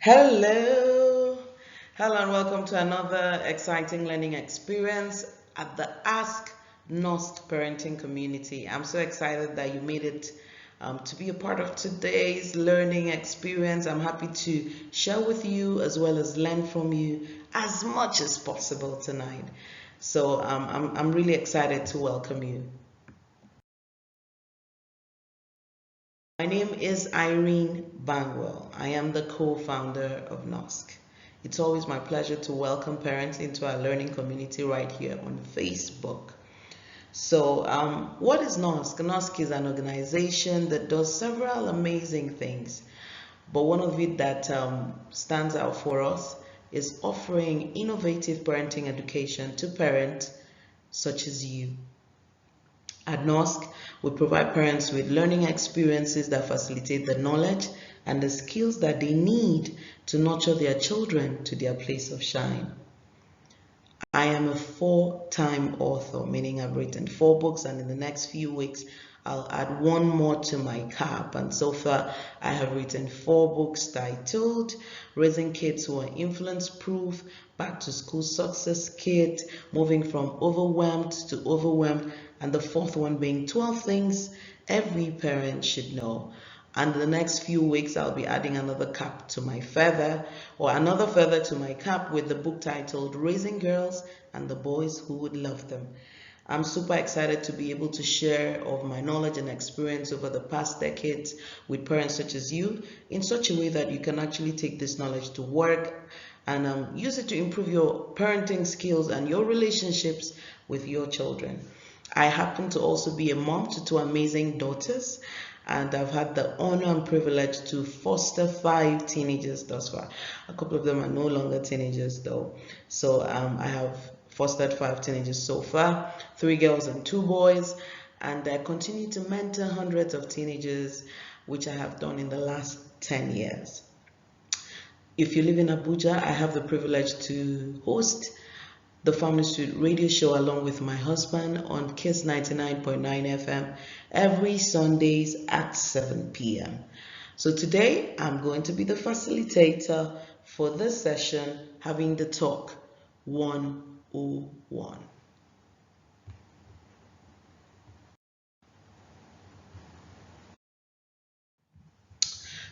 Hello, hello, and welcome to another exciting learning experience at the Ask Nost Parenting Community. I'm so excited that you made it to be a part of today's learning experience. I'm happy to share with you as well as learn from you as much as possible tonight. So I'm really excited to welcome you. My name is Irene Bangwell. I am the co-founder of NOSC. It's always my pleasure to welcome parents into our learning community right here on Facebook. So what is NOSC? NOSC is an organization that does several amazing things, but one of it that stands out for us is offering innovative parenting education to parents such as you. At NOSC, we provide parents with learning experiences that facilitate the knowledge and the skills that they need to nurture their children to their place of shine. I am a four-time author, meaning I've written 4 books, and in the next few weeks, I'll add one more to my cap. And so far, I have written 4 books titled Raising Kids Who Are Influence Proof, Back to School Success Kit, Moving from Overwhelmed to Overwhelmed, and the 4th one being 12 Things Every Parent Should Know. And in the next few weeks, I'll be adding another cap to my feather, or another feather to my cap, with the book titled Raising Girls and the Boys Who Would Love Them. I'm super excited to be able to share of my knowledge and experience over the past decades with parents such as you in such a way that you can actually take this knowledge to work and use it to improve your parenting skills and your relationships with your children. I happen to also be a mom to 2 amazing daughters, and I've had the honor and privilege to foster 5 teenagers thus far. A couple of them are no longer teenagers though. So I have fostered 5 teenagers so far, 3 girls and 2 boys, and I continue to mentor hundreds of teenagers, which I have done in the last 10 years. If you live in Abuja, I have the privilege to host the Family Suite radio show along with my husband on Kiss 99.9 FM every Sundays at 7 p.m. So today I'm going to be the facilitator for this session, having the talk 101.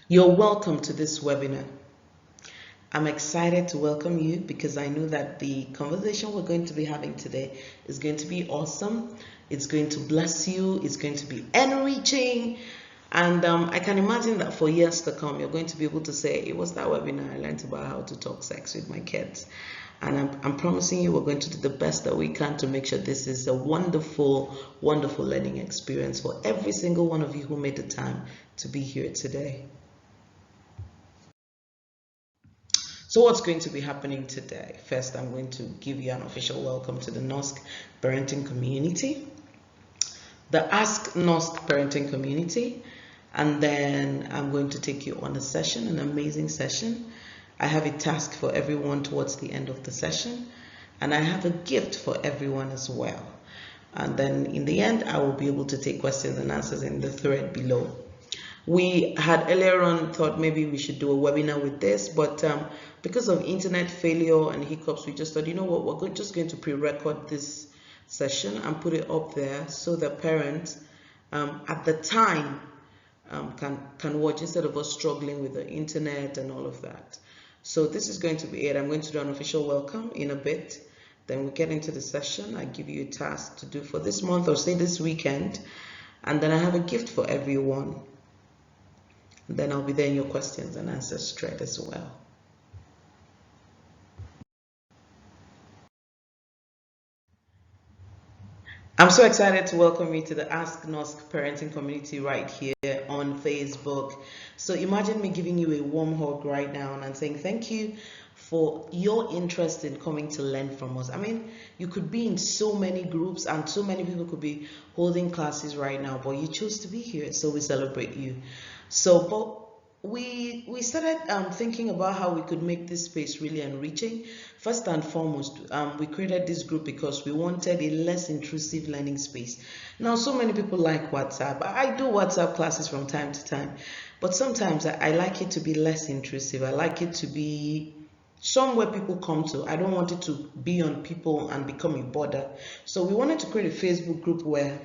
You're welcome to this webinar. I'm excited to welcome you because I know that the conversation we're going to be having today is going to be awesome. It's going to bless you. It's going to be enriching. And I can imagine that for years to come, you're going to be able to say, it was that webinar I learned about how to talk sex with my kids. And I'm promising you we're going to do the best that we can to make sure this is a wonderful, wonderful learning experience for every single one of you who made the time to be here today. So what's going to be happening today? First, I'm going to give you an official welcome to the NOSC parenting community, the Ask NOSC parenting community, and then I'm going to take you on a session, an amazing session. I have a task for everyone towards the end of the session, and I have a gift for everyone as well. And then in the end, I will be able to take questions and answers in the thread below. We had earlier on thought maybe we should do a webinar with this, but because of internet failure and hiccups, we just thought, you know what, we're just going to pre-record this session and put it up there so that parents at the time can watch instead of us struggling with the internet and all of that. So this is going to be it. I'm going to do an official welcome in a bit. Then we get into the session. I give you a task to do for this month or say this weekend. And then I have a gift for everyone. And then I'll be there in your questions and answers thread as well. I'm so excited to welcome you to the Ask NOSC parenting community right here on Facebook. So imagine me giving you a warm hug right now and saying thank you for your interest in coming to learn from us. I mean, you could be in so many groups and so many people could be holding classes right now, but you chose to be here, so we celebrate you. So, but we started thinking about how we could make this space really enriching. First and foremost, we created this group because we wanted a less intrusive learning space. Now, so many people like WhatsApp. I do WhatsApp classes from time to time, But sometimes I like it to be less intrusive. I like it to be somewhere people come to. I don't want it to be on people and become a bother. So we wanted to create a Facebook group where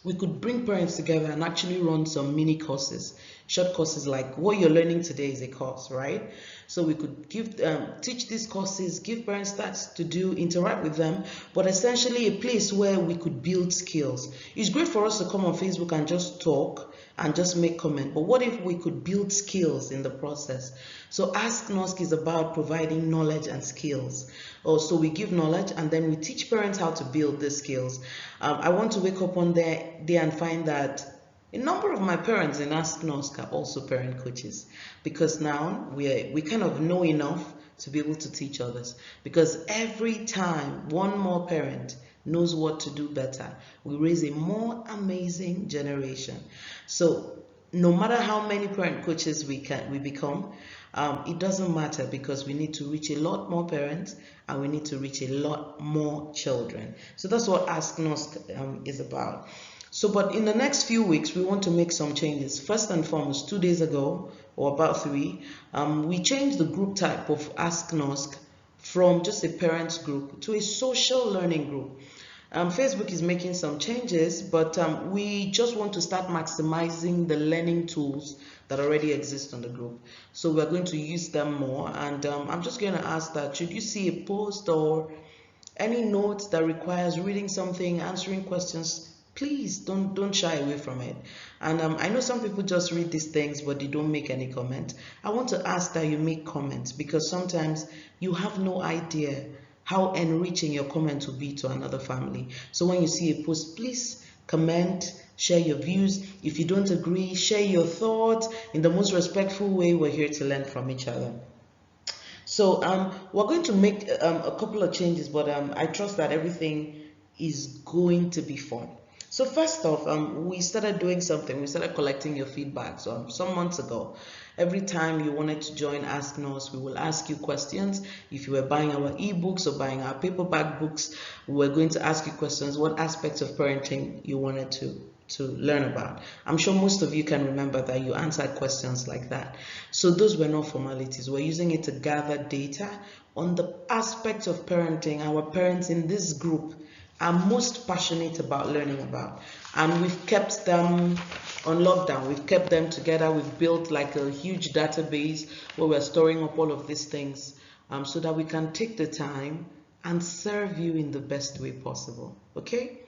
we could bring parents together and actually run some mini courses, short courses. Like what you're learning today is a course, right? So we could teach these courses, give parents tasks to do, interact with them, but essentially a place where we could build skills. It's great for us to come on Facebook and just talk and just make comment, but what if we could build skills in the process? So Ask Nosk is about providing knowledge and skills. So we give knowledge and then we teach parents how to build the skills. I want to wake up one day and find that a number of my parents in Ask Nosk are also parent coaches, because now we kind of know enough to be able to teach others. Because every time one more parent knows what to do better, we raise a more amazing generation. So no matter how many parent coaches we become, it doesn't matter, because we need to reach a lot more parents and we need to reach a lot more children. So that's what Ask Nosk is about. So, but in the next few weeks, we want to make some changes. First and foremost, 2 days ago, or about 3, we changed the group type of Ask Nosk from just a parents group to a social learning group. Facebook is making some changes, but we just want to start maximizing the learning tools that already exist on the group. So we're going to use them more, and I'm just going to ask that should you see a post or any notes that requires reading something, answering questions, please don't shy away from it. And I know some people just read these things but they don't make any comment. I want to ask that you make comments, because sometimes you have no idea how enriching your comment will be to another family. So when you see a post, please comment, share your views. If you don't agree, share your thoughts in the most respectful way. We're here to learn from each other. So we're going to make a couple of changes, but I trust that everything is going to be fun. So first off, we started doing something. We started collecting your feedback. So some months ago, every time you wanted to join Ask Nosk, we will ask you questions. If you were buying our ebooks or buying our paperback books, we're going to ask you questions. What aspects of parenting you wanted to learn about? I'm sure most of you can remember that you answered questions like that. So those were not formalities. We're using it to gather data on the aspects of parenting our parents in this group are most passionate about learning about, and we've kept them on lockdown. We've kept them together. We've built like a huge database where we're storing up all of these things, so that we can take the time and serve you in the best way possible. Okay,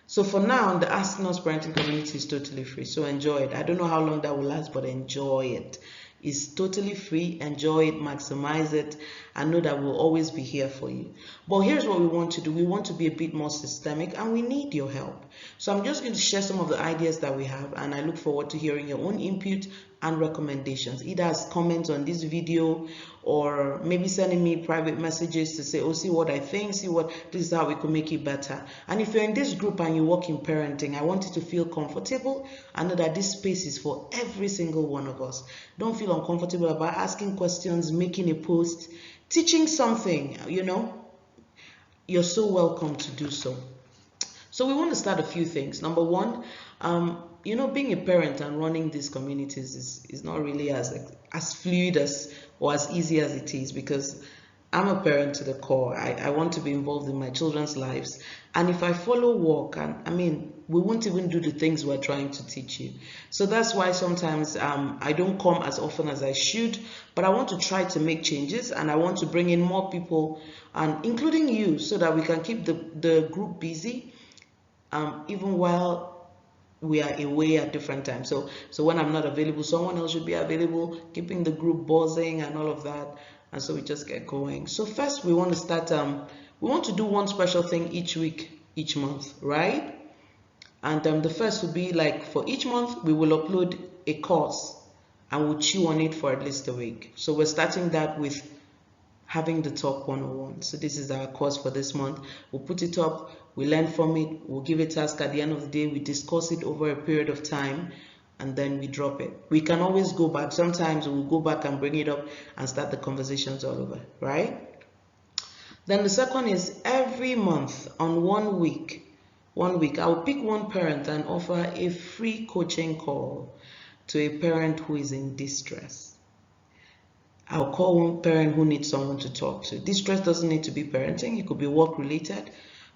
so for now, the Ask Nosk parenting community is totally free, so enjoy it. I don't know how long that will last, but enjoy it. It's totally free. Enjoy it, maximize it, and know that we'll always be here for you. But here's what we want to do. We want to be a bit more systemic, and we need your help. So I'm just going to share some of the ideas that we have, and I look forward to hearing your own input and recommendations, either as comments on this video or maybe sending me private messages to say, oh, see what I think, see what, this is how we could make it better. And if you're in this group and you work in parenting, I want you to feel comfortable and know that this space is for every single one of us. Don't feel uncomfortable about asking questions, making a post, teaching something, you're so welcome to do so. So we want to start a few things. Number one, being a parent and running these communities is not really as fluid or as easy as it is, because I'm a parent to the core. I want to be involved in my children's lives. And if I follow work, we won't even do the things we're trying to teach you. So that's why sometimes I don't come as often as I should, but I want to try to make changes, and I want to bring in more people, and including you, so that we can keep the group busy, even while we are away at different times. So when I'm not available, someone else should be available, keeping the group buzzing and all of that. And so we just get going. So first we want to start, we want to do one special thing each week, each month, right? And the first would be like, for each month, we will upload a course and we'll chew on it for at least a week. So we're starting that with having the Talk 101. So this is our course for this month. We'll put it up, we learn from it, we'll give a task at the end of the day, we discuss it over a period of time, and then we drop it. We can always go back. Sometimes we'll go back and bring it up and start the conversations all over, right? Then the second is every month on 1 week, I'll pick one parent and offer a free coaching call. to a parent who is in distress. I'll call one parent who needs someone to talk to. Distress doesn't need to be parenting, it could be work related,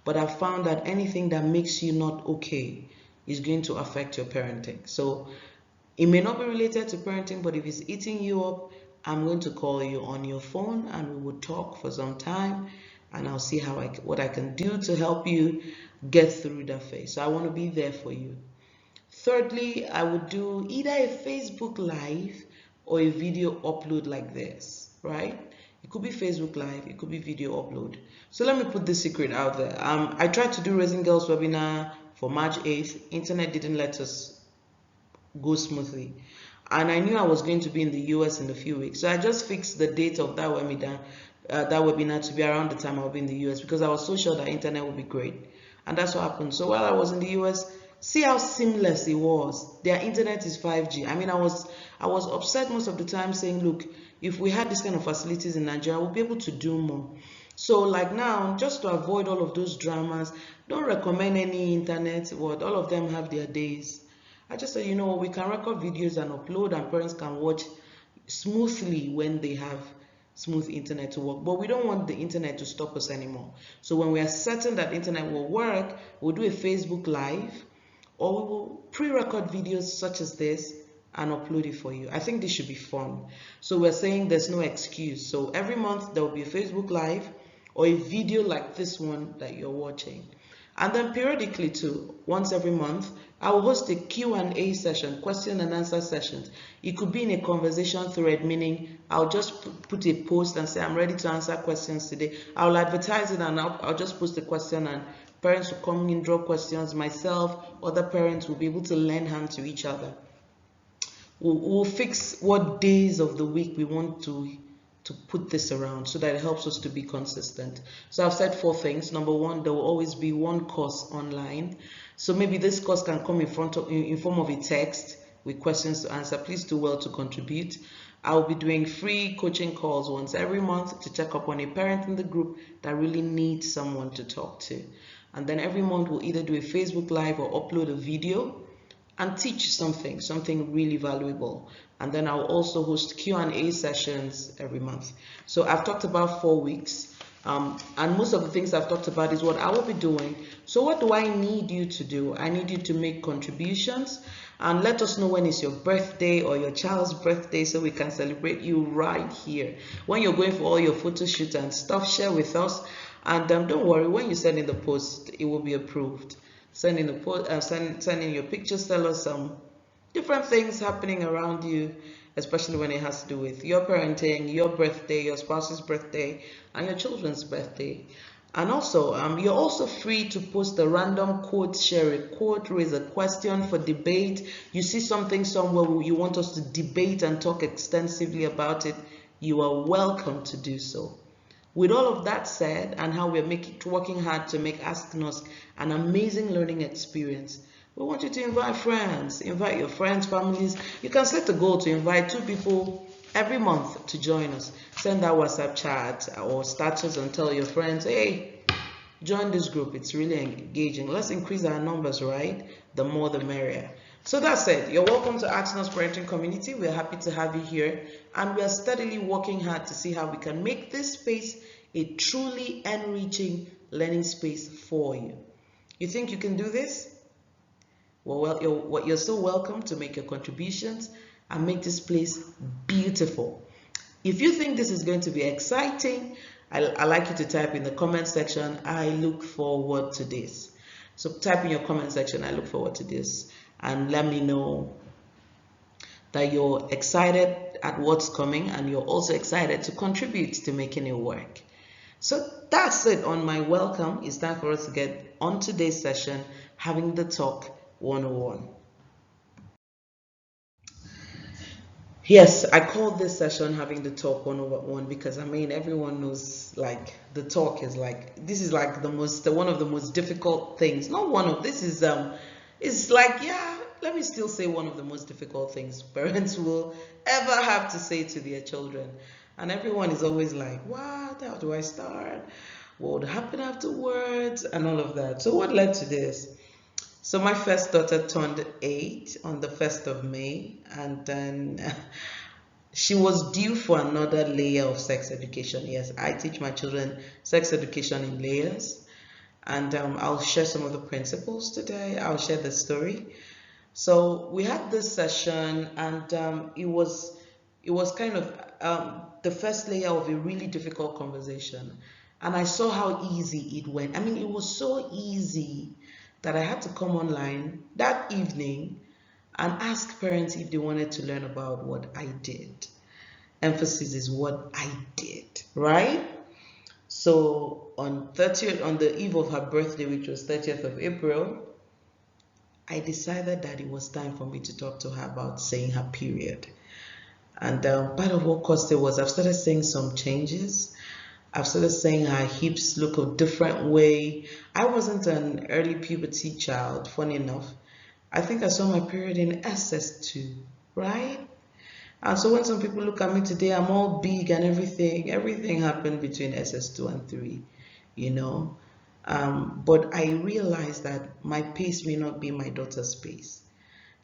but I've found that anything that makes you not okay is going to affect your parenting. So it may not be related to parenting, but if it's eating you up, I'm going to call you on your phone and we will talk for some time, and I'll see what I can do to help you get through that phase. So I want to be there for you. Thirdly, I would do either a Facebook Live or a video upload like this, right? It could be Facebook Live, it could be video upload. So let me put this secret out there. I tried to do Raising Girls webinar for March 8th. Internet didn't let us go smoothly. And I knew I was going to be in the US in a few weeks. So I just fixed the date of that webinar to be around the time I'll be in the US, because I was so sure that internet would be great. And that's what happened. So while I was in the US, see how seamless it was. Their internet is 5G. I mean, I was upset most of the time saying, look, if we had this kind of facilities in Nigeria, we'll be able to do more. So like now, just to avoid all of those dramas, don't recommend any internet. All of them have their days. I just said, we can record videos and upload, and parents can watch smoothly when they have smooth internet to work. But we don't want the internet to stop us anymore. So when we are certain that internet will work, we'll do a Facebook Live, or we will pre-record videos such as this and upload it for you. I think this should be fun. So we're saying there's no excuse. So every month there will be a Facebook Live or a video like this one that you're watching. And then periodically too, once every month, I will host a Q&A session, question and answer sessions. It could be in a conversation thread, meaning I'll just put a post and say, I'm ready to answer questions today. I'll advertise it and I'll just post a question, and parents will come in, drop questions. Myself, other parents will be able to lend hand to each other. We'll fix what days of the week we want to put this around so that it helps us to be consistent. So I've said 4 things. Number 1, there will always be one course online. So maybe this course can come in form of a text with questions to answer. Please do well to contribute. I'll be doing free coaching calls once every month to check up on a parent in the group that really needs someone to talk to. And then every month we'll either do a Facebook Live or upload a video and teach something really valuable. And then I'll also host Q&A sessions every month. So I've talked about 4 weeks, and most of the things I've talked about is what I will be doing. So what do I need you to do? I need you to make contributions and let us know when it's your birthday or your child's birthday so we can celebrate you right here. When you're going for all your photo shoots and stuff, share with us. And don't worry, when you send in the post, it will be approved. Send in your pictures, tell us some different things happening around you, especially when it has to do with your parenting, your birthday, your spouse's birthday, and your children's birthday. And also, you're also free to post a random quote, share a quote, raise a question for debate. You see something somewhere you want us to debate and talk extensively about it, you are welcome to do so. With all of that said, and how we're working hard to make Ask Nosk an amazing learning experience, we want you to invite friends, invite your friends, families. You can set a goal to invite 2 people every month to join us. Send that WhatsApp chat or status and tell your friends, hey, join this group. It's really engaging. Let's increase our numbers, right? The more the merrier. So that's it. You're welcome to Ask Nosk Parenting Community. We're happy to have you here, and we are steadily working hard to see how we can make this space a truly enriching learning space for you. You think you can do this? Well, you're so welcome to make your contributions and make this place beautiful. If you think this is going to be exciting, I'd like you to type in the comment section, I look forward to this. So type in your comment section, I look forward to this, and let me know that you're excited at what's coming and you're also excited to contribute to making it work. So that's it on my welcome. It's time for us to get on today's session, having the talk 101. Yes, I called this session having the talk 101 because everyone knows the talk is this is one of the most difficult things. Not one of this is let me still say one of the most difficult things parents will ever have to say to their children. And everyone is always like, what? How do I start? What would happen afterwards? And all of that. So what led to this? So my first daughter turned 8 on the 1st of May, and then she was due for another layer of sex education. Yes, I teach my children sex education in layers, and I'll share some of the principles today. I'll share the story. So we had this session, and it was kind of the first layer of a really difficult conversation, and I saw how easy it went. I mean, it was so easy that I had to come online that evening and ask parents if they wanted to learn about what I did. Emphasis is what I did, right? So on 30th, on the eve of her birthday, which was 30th of April, I decided that it was time for me to talk to her about saying her period. And part of what caused it was I've started seeing some changes. I've started saying her hips look a different way. I wasn't an early puberty child, funny enough. I think I saw my period in SS2, right? And so when some people look at me today, I'm all big and everything happened between SS2 and 3, you know. But I realized that my pace may not be my daughter's pace.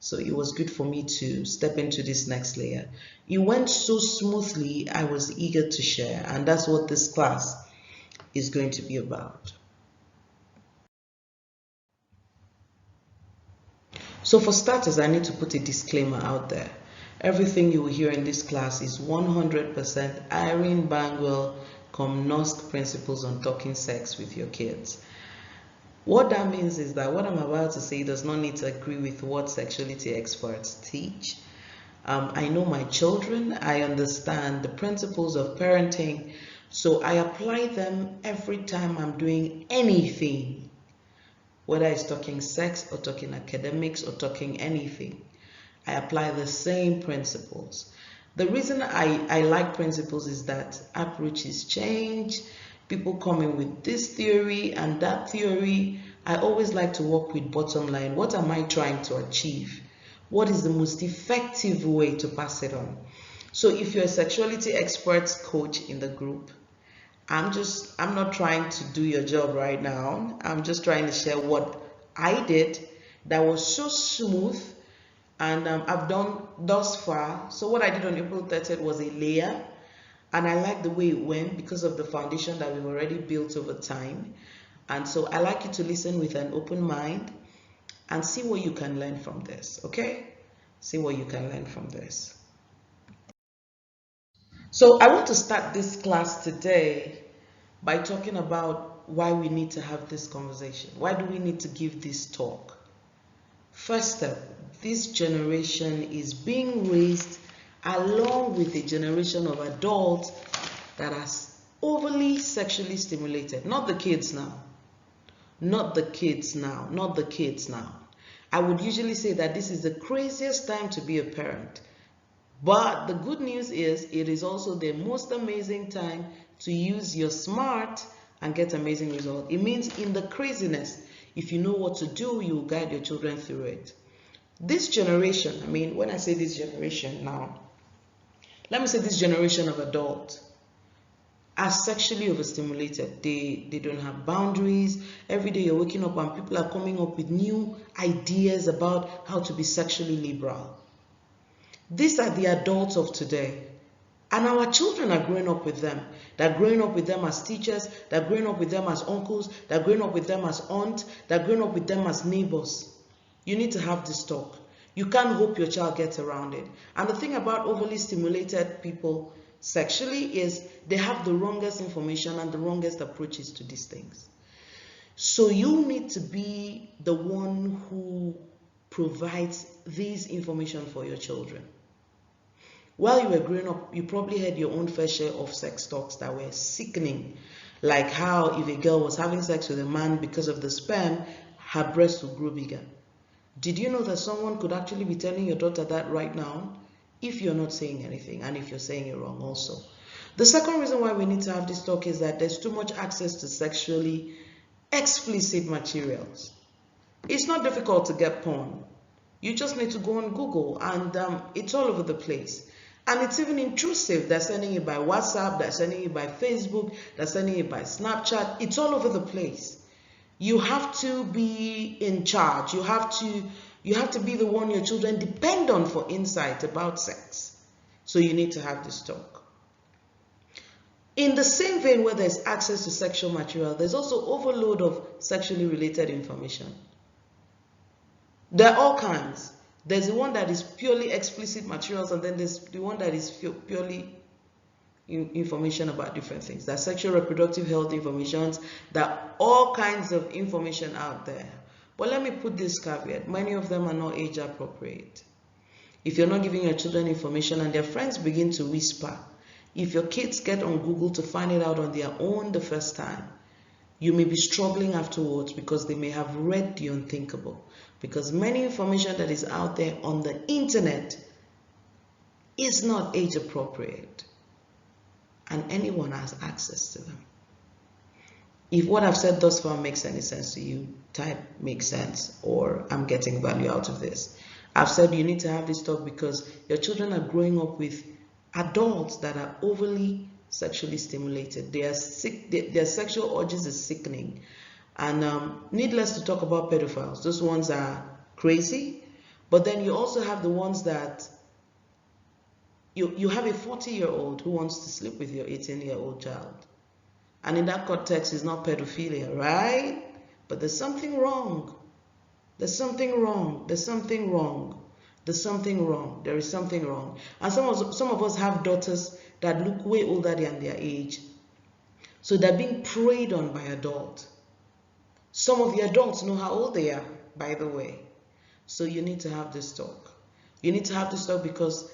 So it was good for me to step into this next layer. It went so smoothly, I was eager to share, and that's what this class is going to be about. So for starters, I need to put a disclaimer out there. Everything you will hear in this class is 100% Irene Bangwell cum NOSC principles on talking sex with your kids. What that means is that what I'm about to say does not need to agree with what sexuality experts teach. I know my children, I understand the principles of parenting, so I apply them every time I'm doing anything, whether it's talking sex or talking academics or talking anything. I apply the same principles. The reason I like principles is that approaches change. People come in with this theory and that theory. I always like to work with bottom line. What am I trying to achieve? What is the most effective way to pass it on? So if you're a sexuality experts coach in the group, I'm not trying to do your job right now. I'm just trying to share what I did that was so smooth and I've done thus far. So what I did on April 30th was a layer, and I like the way it went because of the foundation that we've already built over time. And so I like you to listen with an open mind and see what you can learn from this, okay? See what you can learn from this. So I want to start this class today by talking about why we need to have this conversation. Why do we need to give this talk? First step, this generation is being raised along with a generation of adults that are overly sexually stimulated. Not the kids now. Not the kids now. Not the kids now. I would usually say that this is the craziest time to be a parent. But the good news is it is also the most amazing time to use your smart and get amazing results. It means in the craziness, if you know what to do, you will guide your children through it. This generation, I mean, when I say this generation now, let me say this generation of adults are sexually overstimulated. They don't have boundaries. Every day you're waking up and people are coming up with new ideas about how to be sexually liberal. These are the adults of today. And our children are growing up with them. They're growing up with them as teachers. They're growing up with them as uncles. They're growing up with them as aunts. They're growing up with them as neighbors. You need to have this talk. You can't hope your child gets around it. And the thing about overly stimulated people sexually is they have the wrongest information and the wrongest approaches to these things. So you need to be the one who provides this information for your children. While you were growing up, you probably had your own fair share of sex talks that were sickening. Like how if a girl was having sex with a man because of the sperm, her breasts would grow bigger. Did you know that someone could actually be telling your daughter that right now? If you're not saying anything and if you're saying it wrong also. The second reason why we need to have this talk is that there's too much access to sexually explicit materials. It's not difficult to get porn. You just need to go on Google and it's all over the place. And it's even intrusive. They're sending it by WhatsApp, they're sending it by Facebook, they're sending it by Snapchat. It's all over the place. You have to be in charge. You have to be the one your children depend on for insight about sex. So you need to have this talk. In the same vein where there's access to sexual material, there's also overload of sexually related information. There are all kinds. There's the one that is purely explicit materials, and then there's the one that is purely information about different things. There's sexual reproductive health information. There are all kinds of information out there. But let me put this caveat. Many of them are not age appropriate. If you're not giving your children information and their friends begin to whisper, if your kids get on Google to find it out on their own the first time, you may be struggling afterwards because they may have read the unthinkable. Because many information that is out there on the internet is not age appropriate. And anyone has access to them. If what I've said thus far makes any sense to you, type makes sense, or I'm getting value out of this. I've said you need to have this talk because your children are growing up with adults that are overly sexually stimulated. Their sexual urges is sickening. And needless to talk about pedophiles. Those ones are crazy. But then you also have the ones that you have a 40-year-old who wants to sleep with your 18-year-old child. And in that context, it's not pedophilia, right? But there's something wrong. There's something wrong. There's something wrong. There's something wrong. There is something wrong. And some of us have daughters that look way older than their age. So they're being preyed on by adults. Some of the adults know how old they are, by the way. So you need to have this talk. You need to have this talk because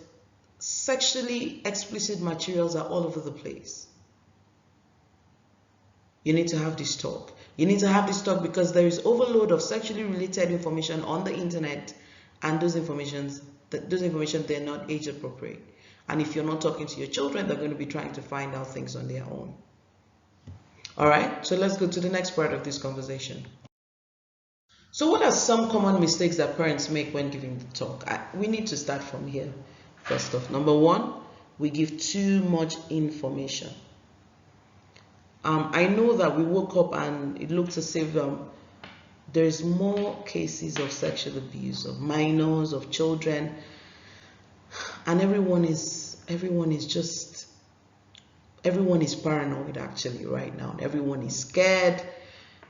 sexually explicit materials are all over the place. You need to have this talk. You need to have this talk because there is overload of sexually related information on the internet, and those information they're not age appropriate. And if you're not talking to your children, they're going to be trying to find out things on their own. All right, so let's go to the next part of this conversation. So what are some common mistakes that parents make when giving the talk? We need to start from here. First off, number one, we give too much information. I know that we woke up and it looks as if there's more cases of sexual abuse of minors, of children, and everyone is paranoid actually right now. Everyone is scared.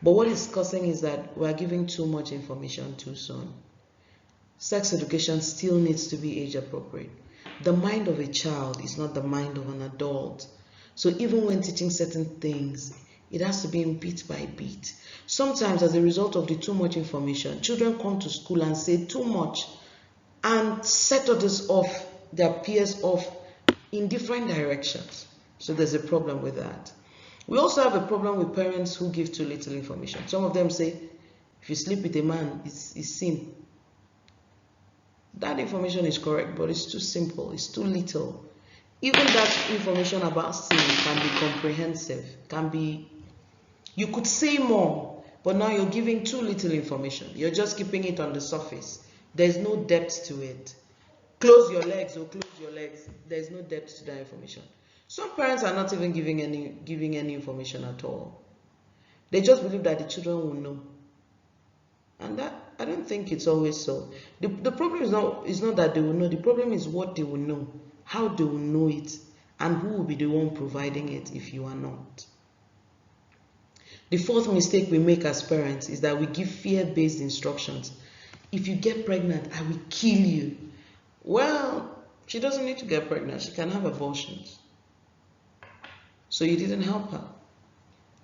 But what is causing is that we're giving too much information too soon. Sex education still needs to be age appropriate. The mind of a child is not the mind of an adult. So even when teaching certain things, it has to be in bit by bit. Sometimes as a result of the too much information, children come to school and say too much and set others off, their peers off in different directions. So there's a problem with that. We also have a problem with parents who give too little information. Some of them say, if you sleep with a man, it's sin. That information is correct, but it's too simple, it's too little. Even that information about sin can be comprehensive, you could say more, but now you're giving too little information. You're just keeping it on the surface. There's no depth to it. Close your legs or close your legs. There's no depth to that information. Some parents are not even giving any information at all. They just believe that the children will know. And that, I don't think it's always so. The problem is not that they will know. The problem is what they will know, how they will know it, and who will be the one providing it if you are not. The fourth mistake we make as parents is that we give fear-based instructions. If you get pregnant, I will kill you. Well, she doesn't need to get pregnant. She can have abortions. So you didn't help her.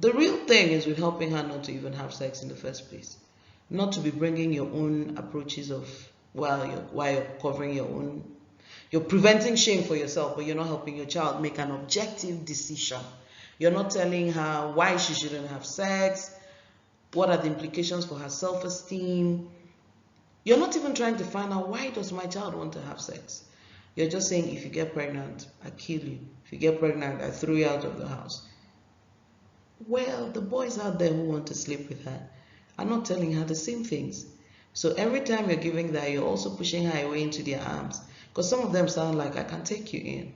The real thing is with helping her not to even have sex in the first place. Not to be bringing your own approaches of, while you're covering your own, you're preventing shame for yourself, but you're not helping your child make an objective decision. You're not telling her why she shouldn't have sex, what are the implications for her self-esteem. You're not even trying to find out, why does my child want to have sex? You're just saying, if you get pregnant, I kill you. If you get pregnant, I throw you out of the house. Well, the boys out there who want to sleep with her are not telling her the same things. So every time you're giving that, you're also pushing her away into their arms. Because some of them sound like, I can take you in.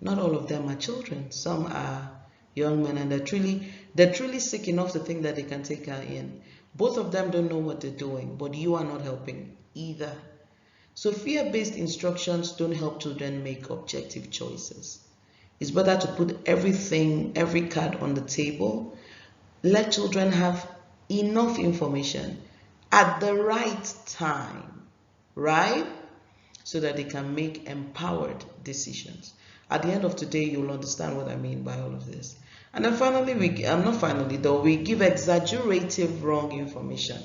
Not all of them are children. Some are young men, and they're truly sick enough to think that they can take her in. Both of them don't know what they're doing, but you are not helping either. So fear-based instructions don't help children make objective choices. It's better to put everything, every card on the table. Let children have enough information at the right time, right? So that they can make empowered decisions. At the end of today, you'll understand what I mean by all of this. And then finally, not finally though, we give exaggerative wrong information.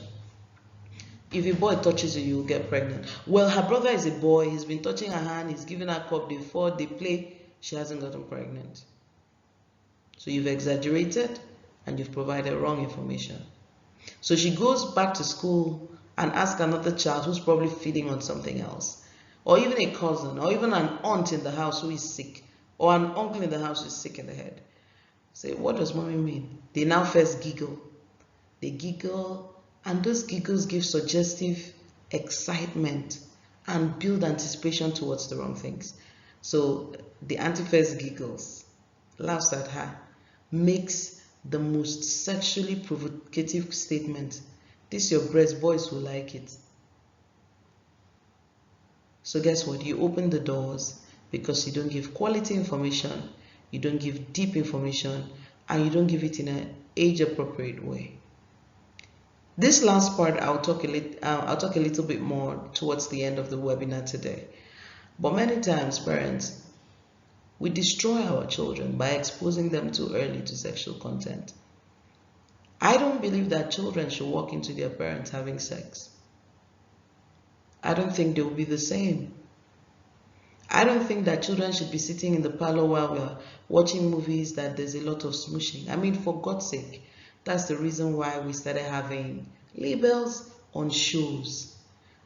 If a boy touches you, you'll get pregnant. Well, her brother is a boy, he's been touching her hand, he's giving her cup, they fought, they play, she hasn't gotten pregnant. So you've exaggerated and you've provided wrong information. So she goes back to school and asks another child who's probably feeding on something else, or even a cousin, or even an aunt in the house who is sick, or an uncle in the house who is sick in the head. Say, what does mommy mean? They now first giggle. They giggle, and those giggles give suggestive excitement and build anticipation towards the wrong things. So the auntie first giggles, laughs at her, makes the most sexually provocative statement. This your breast, boys will like it. So guess what? You open the doors because you don't give quality information, you don't give deep information, and you don't give it in an age-appropriate way. This last part, I'll talk a little bit more towards the end of the webinar today. But many times, parents, we destroy our children by exposing them too early to sexual content. I don't believe that children should walk into their parents having sex. I don't think they will be the same. I don't think that children should be sitting in the parlor while we're watching movies that there's a lot of smooshing. I mean, for God's sake, that's the reason why we started having labels on shows.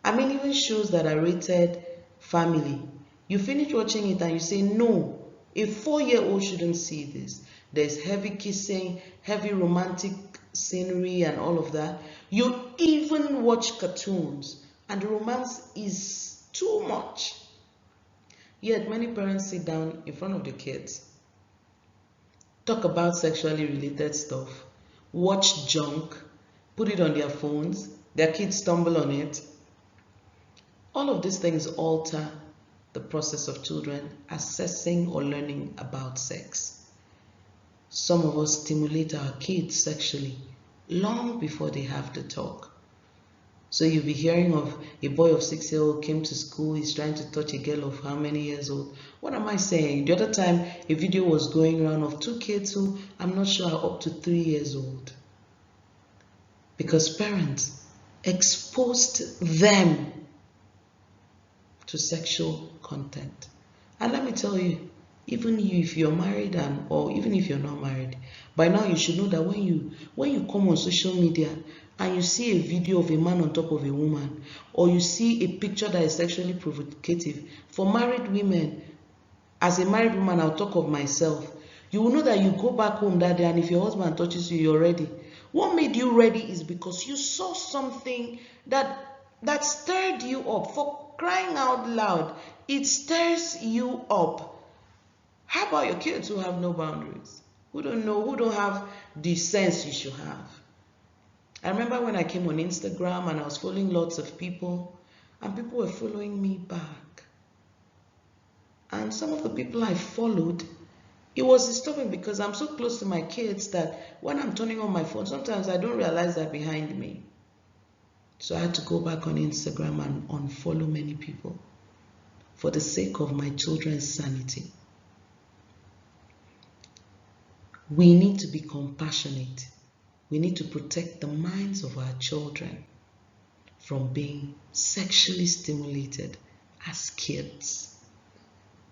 I mean, even shows that are rated family. You finish watching it and you say, no, a 4-year-old shouldn't see this. There's heavy kissing, heavy romantic scenery and all of that. You even watch cartoons and the romance is too much. Yet many parents sit down in front of the kids, talk about sexually related stuff, watch junk, put it on their phones, their kids stumble on it. All of these things alter the process of children assessing or learning about sex. Some of us stimulate our kids sexually long before they have the talk. So you'll be hearing of a boy of 6-year-old came to school, he's trying to touch a girl of how many years old? What am I saying? The other time, a video was going around of 2 kids who I'm not sure are up to 3 years old. Because parents exposed them to sexual content. And let me tell you, even you, if you're married or even if you're not married, by now you should know that when you come on social media and you see a video of a man on top of a woman, or you see a picture that is sexually provocative, for married women, as a married woman, I'll talk of myself, you will know that you go back home that day and if your husband touches you, you're ready. What made you ready is because you saw something that stirred you up. For crying out loud, it stirs you up. How about your kids who have no boundaries, who don't know, who don't have the sense you should have? I remember when I came on Instagram and I was following lots of people and people were following me back. And some of the people I followed, it was disturbing because I'm so close to my kids that when I'm turning on my phone, sometimes I don't realize they're behind me. So I had to go back on Instagram and unfollow many people for the sake of my children's sanity. We need to be compassionate. We need to protect the minds of our children from being sexually stimulated as kids.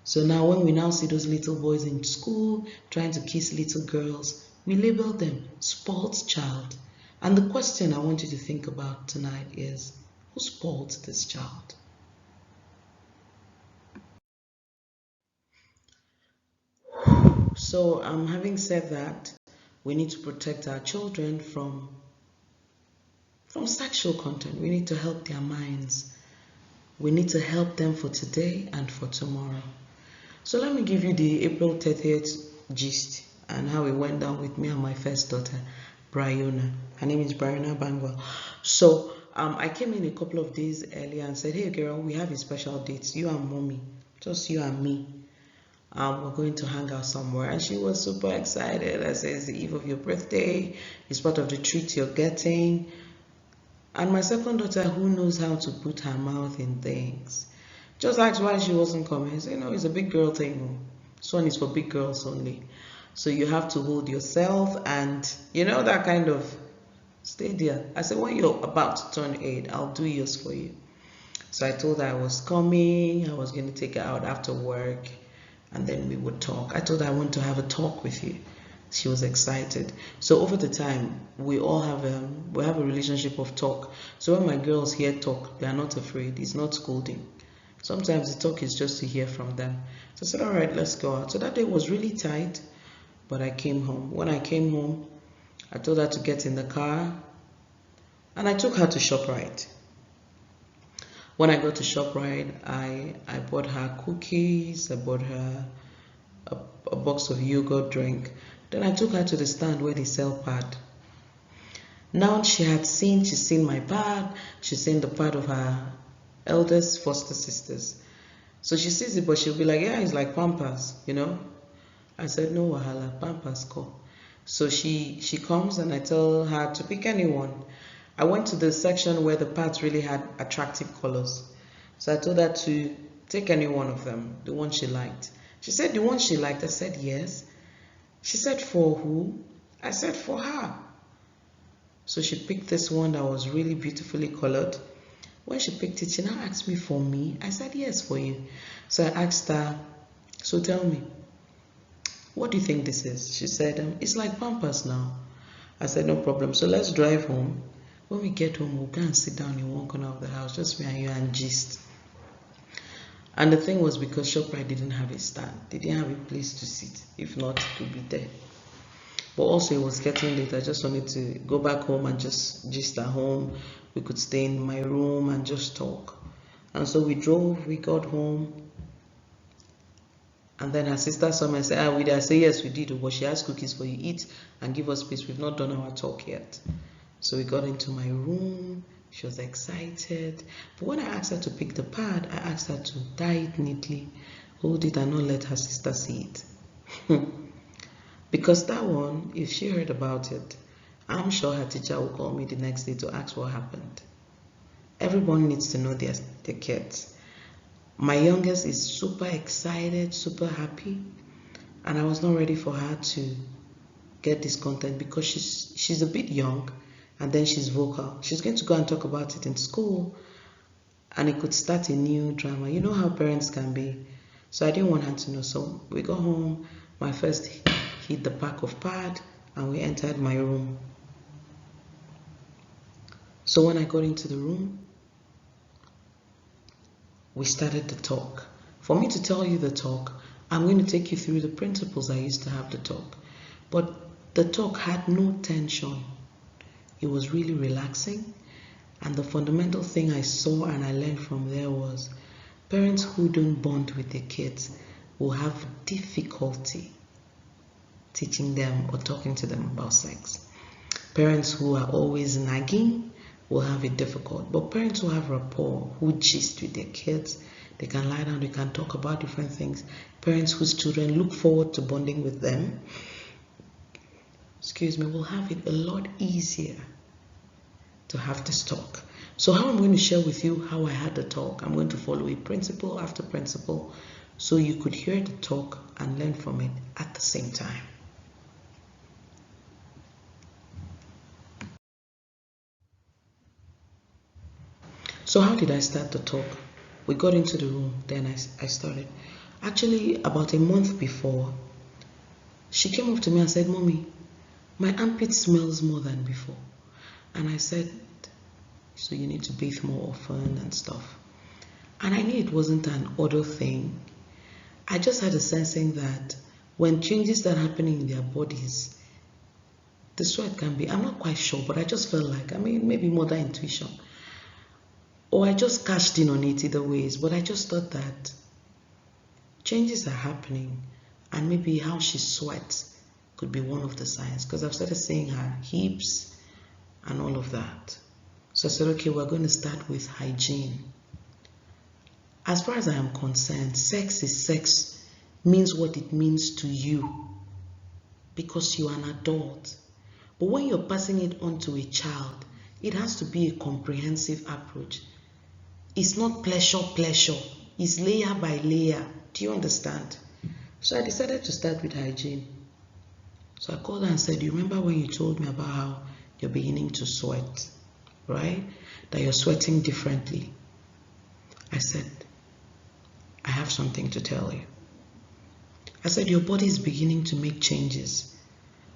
So now when we now see those little boys in school trying to kiss little girls, we label them spoiled child. And the question I want you to think about tonight is, who spoiled this child? So having said that, we need to protect our children from sexual content. We need to help their minds. We need to help them for today and for tomorrow. So let me give you the April 30th gist and how it went down with me and my first daughter, Brianna. Her name is Brianna Bangwell. So I came in a couple of days earlier and said, hey girl, we have a special date, you and mommy, just you and me. We're going to hang out somewhere. And she was super excited. I said, it's the eve of your birthday, it's part of the treat you're getting. And my second daughter, who knows how to put her mouth in things, just asked why she wasn't coming. I said, no, it's a big girl thing. This one is for big girls only. So you have to hold yourself and, that kind of stay there. I said, when you're about to turn 8, I'll do yours for you. So I told her I was coming, I was going to take her out after work, and then we would talk. I told her I want to have a talk with you. She was excited. So over the time, we all have a relationship of talk. So when my girls hear talk, they are not afraid. It's not scolding. Sometimes the talk is just to hear from them. So I said, all right, let's go out. So that day was really tight, but I came home. When I came home, I told her to get in the car, and I took her to ShopRite. When I got to ShopRite, I bought her cookies, I bought her a box of yogurt drink. Then I took her to the stand where they sell pad. Now she's seen my pad, she's seen the pad of her eldest foster sisters. So she sees it, but she'll be like, yeah, it's like Pampers, I said, no wahala, Pampers ko. So she comes and I tell her to pick anyone. I went to the section where the pads really had attractive colors. So I told her to take any one of them, the one she liked. She said the one she liked. I said yes. She said for who? I said for her. So she picked this one that was really beautifully colored. When she picked it, she now asked me for me. I said yes, for you. So I asked her, so tell me, what do you think this is? She said, it's like Pampers now. I said, no problem. So let's drive home. When we get home, we'll go and sit down in one corner of the house, just me and you, and gist. And the thing was, because ShopRite didn't have a stand, they didn't have a place to sit. If not, it would be there. But also it was getting late. I just wanted to go back home and just gist at home. We could stay in my room and just talk. And so we drove, we got home. And then her sister saw me and said, we did. I said, yes, we did. But she has cookies for you. Eat and give us space. We've not done our talk yet. So we got into my room. She was excited. But when I asked her to pick the pad, I asked her to tie it neatly, hold it, and not let her sister see it. Because that one, if she heard about it, I'm sure her teacher will call me the next day to ask what happened. Everyone needs to know their kids. My youngest is super excited, super happy, and I was not ready for her to get this content because she's a bit young, and then she's vocal. She's going to go and talk about it in school, and it could start a new drama. You know how parents can be. So I didn't want her to know. So we got home, my first hit the pack of pad, and we entered my room. So when I got into the room, we started the talk. For me to tell you the talk, I'm going to take you through the principles I used to have the talk. But the talk had no tension. It was really relaxing. And the fundamental thing I saw and I learned from there was parents who don't bond with their kids will have difficulty teaching them or talking to them about sex. Parents who are always nagging will have it difficult. But parents who have rapport, who gist with their kids, they can lie down, they can talk about different things. Parents whose children look forward to bonding with them, will have it a lot easier to have this talk. So how I'm going to share with you how I had the talk, I'm going to follow a principle after principle so you could hear the talk and learn from it at the same time. So how did I start the talk? We got into the room, then I started. Actually, about a month before, she came up to me and said, Mommy, my armpit smells more than before. And I said, so you need to bathe more often and stuff. And I knew it wasn't an odor thing. I just had a sensing that when changes start happening in their bodies, the sweat can be, I'm not quite sure, but I just felt like, maybe mother intuition. Or I just cashed in on it either ways, but I just thought that changes are happening and maybe how she sweats could be one of the signs, because I've started seeing her hips and all of that. So I said, okay, we're going to start with hygiene. As far as I am concerned, sex is sex, means what it means to you, because you are an adult. But when you're passing it on to a child, it has to be a comprehensive approach. It's not pleasure. It's layer by layer. Do you understand? So I decided to start with hygiene. So I called her and said, you remember when you told me about how you're beginning to sweat, right? That you're sweating differently. I said, I have something to tell you. I said, your body is beginning to make changes.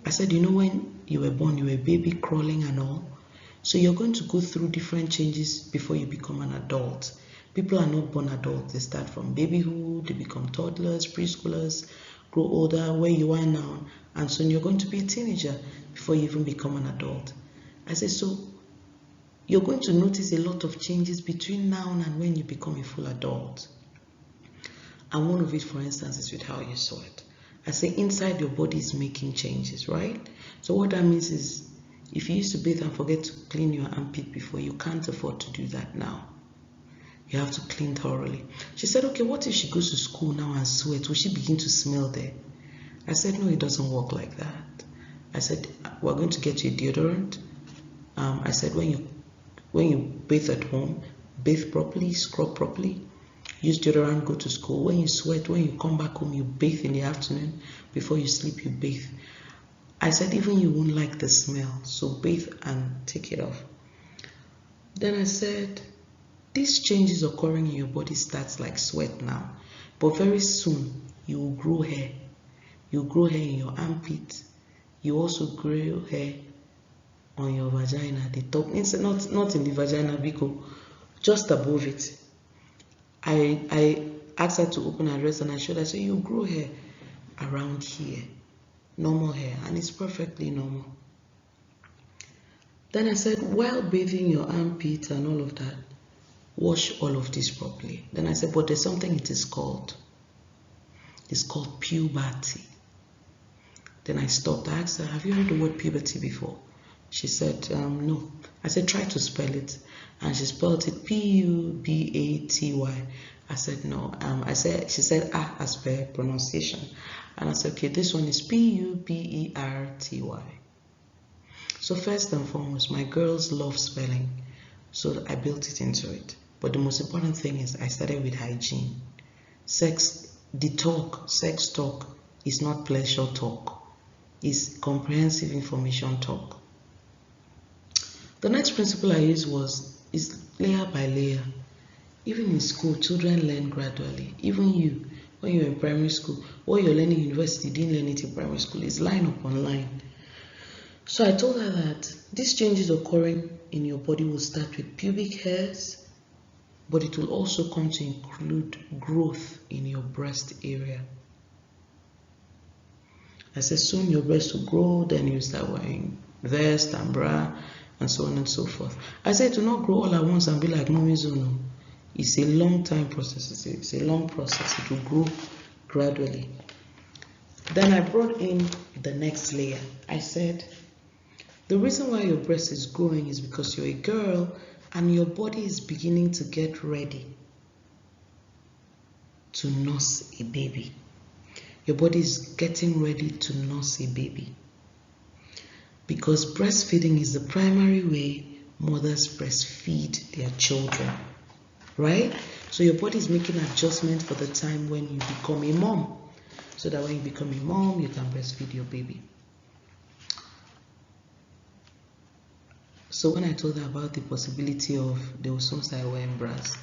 I said, you know, when you were born, you were a baby crawling and all. So you're going to go through different changes before you become an adult. People are not born adults. They start from babyhood, they become toddlers, preschoolers, grow older, where you are now, and soon you're going to be a teenager before you even become an adult. I said, so you're going to notice a lot of changes between now and when you become a full adult. And one of it, for instance, is with how you sweat. I say inside your body is making changes, right? So what that means is, if you used to bathe and forget to clean your armpit before, you can't afford to do that now. You have to clean thoroughly. She said, okay, what if she goes to school now and sweat? Will she begin to smell there? I said, no, it doesn't work like that. I said, we're going to get you a deodorant. I said, when you bathe at home, bathe properly, scrub properly, use deodorant, go to school. When you sweat, when you come back home, you bathe in the afternoon. Before you sleep, you bathe. I said, even you won't like the smell, so bathe and take it off. Then I said, these changes occurring in your body starts like sweat now, but very soon you will grow hair. You grow hair in your armpit. You also grow hair on your vagina, the top, not in the vagina, because just above it. I asked her to open her dress and I showed her, I said, you grow hair around here, normal hair, and it's perfectly normal. Then I said, while bathing your armpit and all of that, wash all of this properly. Then I said, but there's something it is called. It's called puberty. Then I stopped. I asked her, have you heard the word puberty before? She said, no. I said, try to spell it. And she spelled it Pubaty. I said, no. She said, as per pronunciation. And I said, okay, this one is Puberty. So first and foremost, my girls love spelling. So I built it into it. But the most important thing is I started with hygiene. Sex talk is not pleasure talk. It's comprehensive information talk. The next principle I used is layer by layer. Even in school, children learn gradually. Even you, when you're in primary school, what you're learning in university, you didn't learn it in primary school. It's line upon line. So I told her that these changes occurring in your body will start with pubic hairs, but it will also come to include growth in your breast area. I said soon your breast will grow, then you start wearing vest and bra and so on and so forth. I said to not grow all at once and be like mommy's own. It's a long time process. It's a long process. It will grow gradually. Then I brought in the next layer. I said, the reason why your breast is growing is because you're a girl and your body is beginning to get ready to nurse a baby. Your body is getting ready to nurse a baby. Because breastfeeding is the primary way mothers breastfeed their children, right? So your body is making adjustment for the time when you become a mom. So that when you become a mom, you can breastfeed your baby. So when I told her about the possibility of they will soon start wearing bras,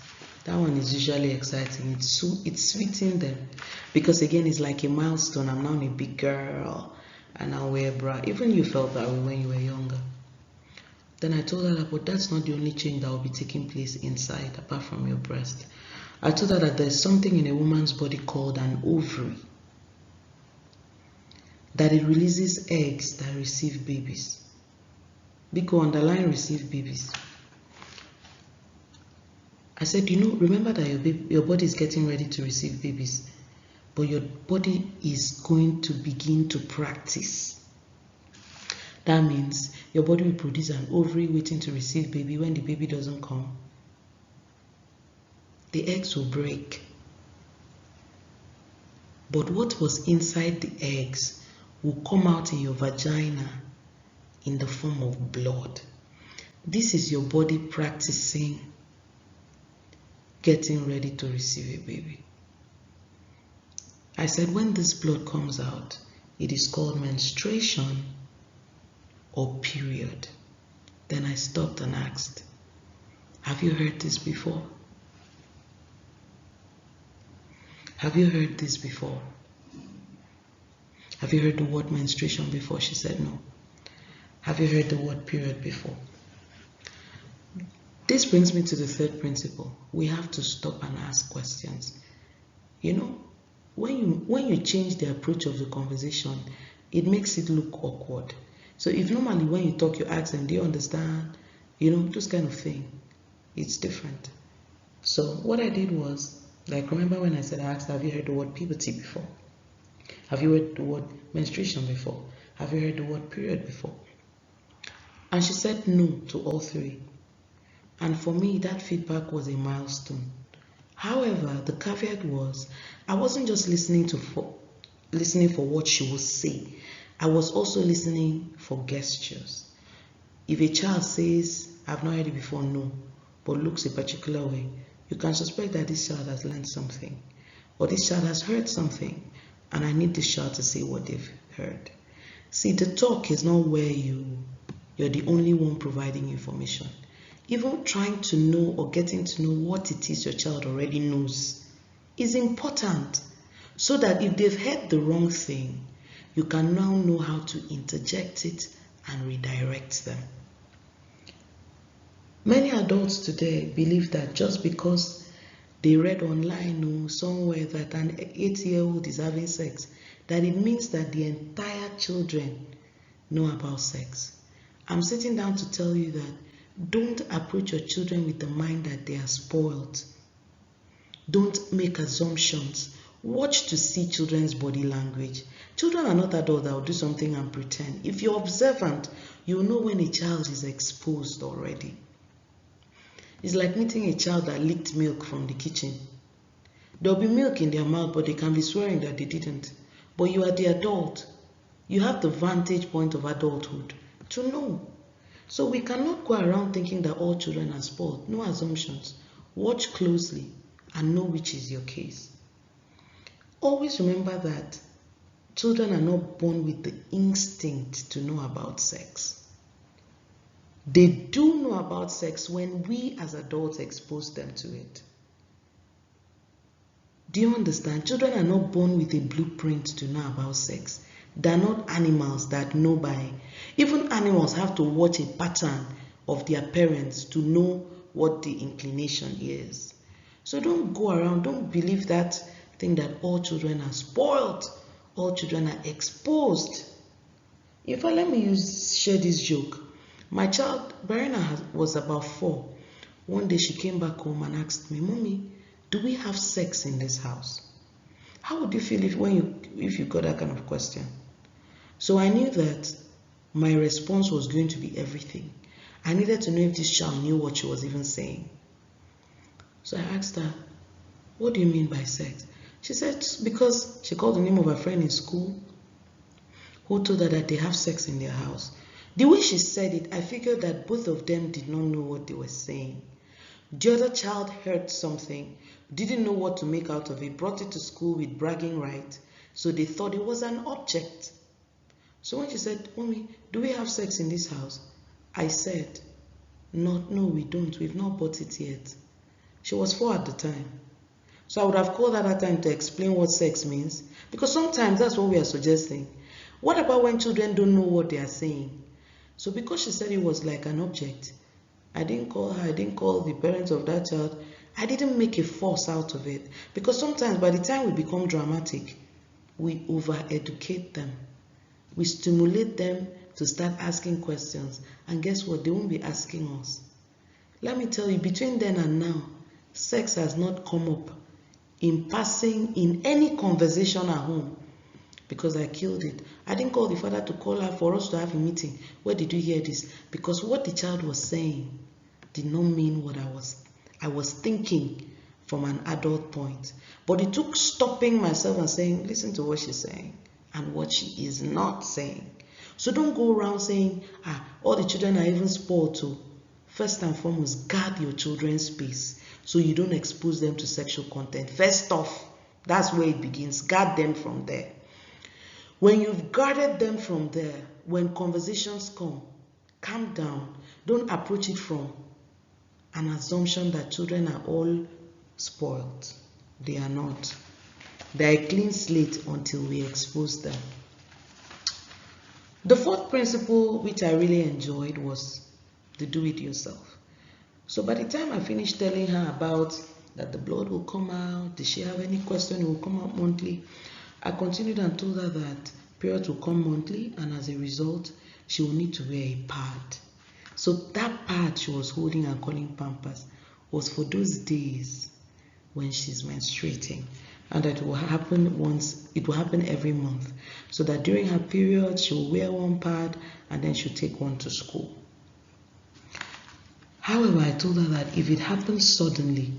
that one is usually exciting. It's sweetening them, because again, it's like a milestone. I'm now a big girl and I'll wear a bra. Even you felt that way when you were younger. Then I told her that, but that's not the only change that will be taking place inside, apart from your breast. I told her that there's something in a woman's body called an ovary, that it releases eggs that receive babies. Biko underline receive babies. I said, remember that your body is getting ready to receive babies. but your body is going to begin to practice. That means your body will produce an ovary waiting to receive baby. When the baby doesn't come, the eggs will break. But what was inside the eggs will come out in your vagina in the form of blood. This is your body practicing getting ready to receive a baby. I said when this blood comes out, it is called menstruation or period. Then I stopped and asked, have you heard this before? Have you heard this before? Have you heard the word menstruation before? She said no. Have you heard the word period before? This brings me to the third principle. We have to stop and ask questions. You know, when you change the approach of the conversation, it makes it look awkward. So if normally when you talk, you ask them, do you understand? You know, this kind of thing. It's different. So what I did was, like, remember when I said I asked, have you heard the word puberty before? Have you heard the word menstruation before? Have you heard the word period before? And she said no to all three. And for me, that feedback was a milestone. However, the caveat was, I wasn't just listening for what she would say. I was also listening for gestures. If a child says, I've not heard it before, no, but looks a particular way, you can suspect that this child has learned something, or this child has heard something, and I need this child to say what they've heard. See, the talk is not where you're the only one providing information. Even trying to know or getting to know what it is your child already knows is important, so that if they've heard the wrong thing, you can now know how to interject it and redirect them. Many adults today believe that just because they read online or somewhere that an 8-year-old is having sex, that it means that the entire children know about sex. I'm sitting down to tell you that don't approach your children with the mind that they are spoiled. Don't make assumptions. Watch to see children's body language. Children are not adults that will do something and pretend. If you're observant, you'll know when a child is exposed already. It's like meeting a child that licked milk from the kitchen. There'll be milk in their mouth, but they can be swearing that they didn't. But you are the adult. You have the vantage point of adulthood to know. So we cannot go around thinking that all children are spoiled. No assumptions. Watch closely and know which is your case. Always remember that children are not born with the instinct to know about sex. They do know about sex when we as adults expose them to it. Do you understand? Children are not born with a blueprint to know about sex. They're not animals that know by. Even animals have to watch a pattern of their parents to know what the inclination is. So don't go around, don't believe that thing that all children are spoiled, all children are exposed. In fact, let me share this joke. My child, Verena, was about 4. One day she came back home and asked me, Mommy, do we have sex in this house? How would you feel if you got that kind of question? So I knew that my response was going to be everything. I needed to know if this child knew what she was even saying. So I asked her, what do you mean by sex? She said, because she called the name of her friend in school who told her that they have sex in their house. The way she said it, I figured that both of them did not know what they were saying. The other child heard something, didn't know what to make out of it, brought it to school with bragging rights, so they thought it was an object. So when she said, Mommy, do we have sex in this house? I said, no, we don't. We've not bought it yet. She was 4 at the time. So I would have called her that time to explain what sex means, because sometimes that's what we are suggesting. What about when children don't know what they are saying? So because she said it was like an object, I didn't call her, I didn't call the parents of that child. I didn't make a fuss out of it, because sometimes by the time we become dramatic, we over-educate them. We stimulate them to start asking questions, and guess what? They won't be asking us. Let me tell you, between then and now, sex has not come up in passing, in any conversation at home, because I killed it. I didn't call the father to call her for us to have a meeting. Where did you hear this? Because what the child was saying did not mean what I was thinking from an adult point. But it took stopping myself and saying, listen to what she's saying and what she is not saying. So don't go around saying, all the children are even spoiled too. First and foremost, guard your children's space so you don't expose them to sexual content. First off, that's where it begins. Guard them from there. When you've guarded them from there, when conversations come, calm down. Don't approach it from an assumption that children are all spoiled. They are not. They are a clean slate until we expose them. The fourth principle, which I really enjoyed, was the do-it-yourself. So by the time I finished telling her about that the blood will come out, did she have any question, it will come out monthly, I continued and told her that periods will come monthly, and as a result, she will need to wear a pad. So that pad she was holding and calling Pampers was for those days when she's menstruating, and that it will happen every month, so that during her period she'll wear one pad and then she'll take one to school. However, I told her that if it happens suddenly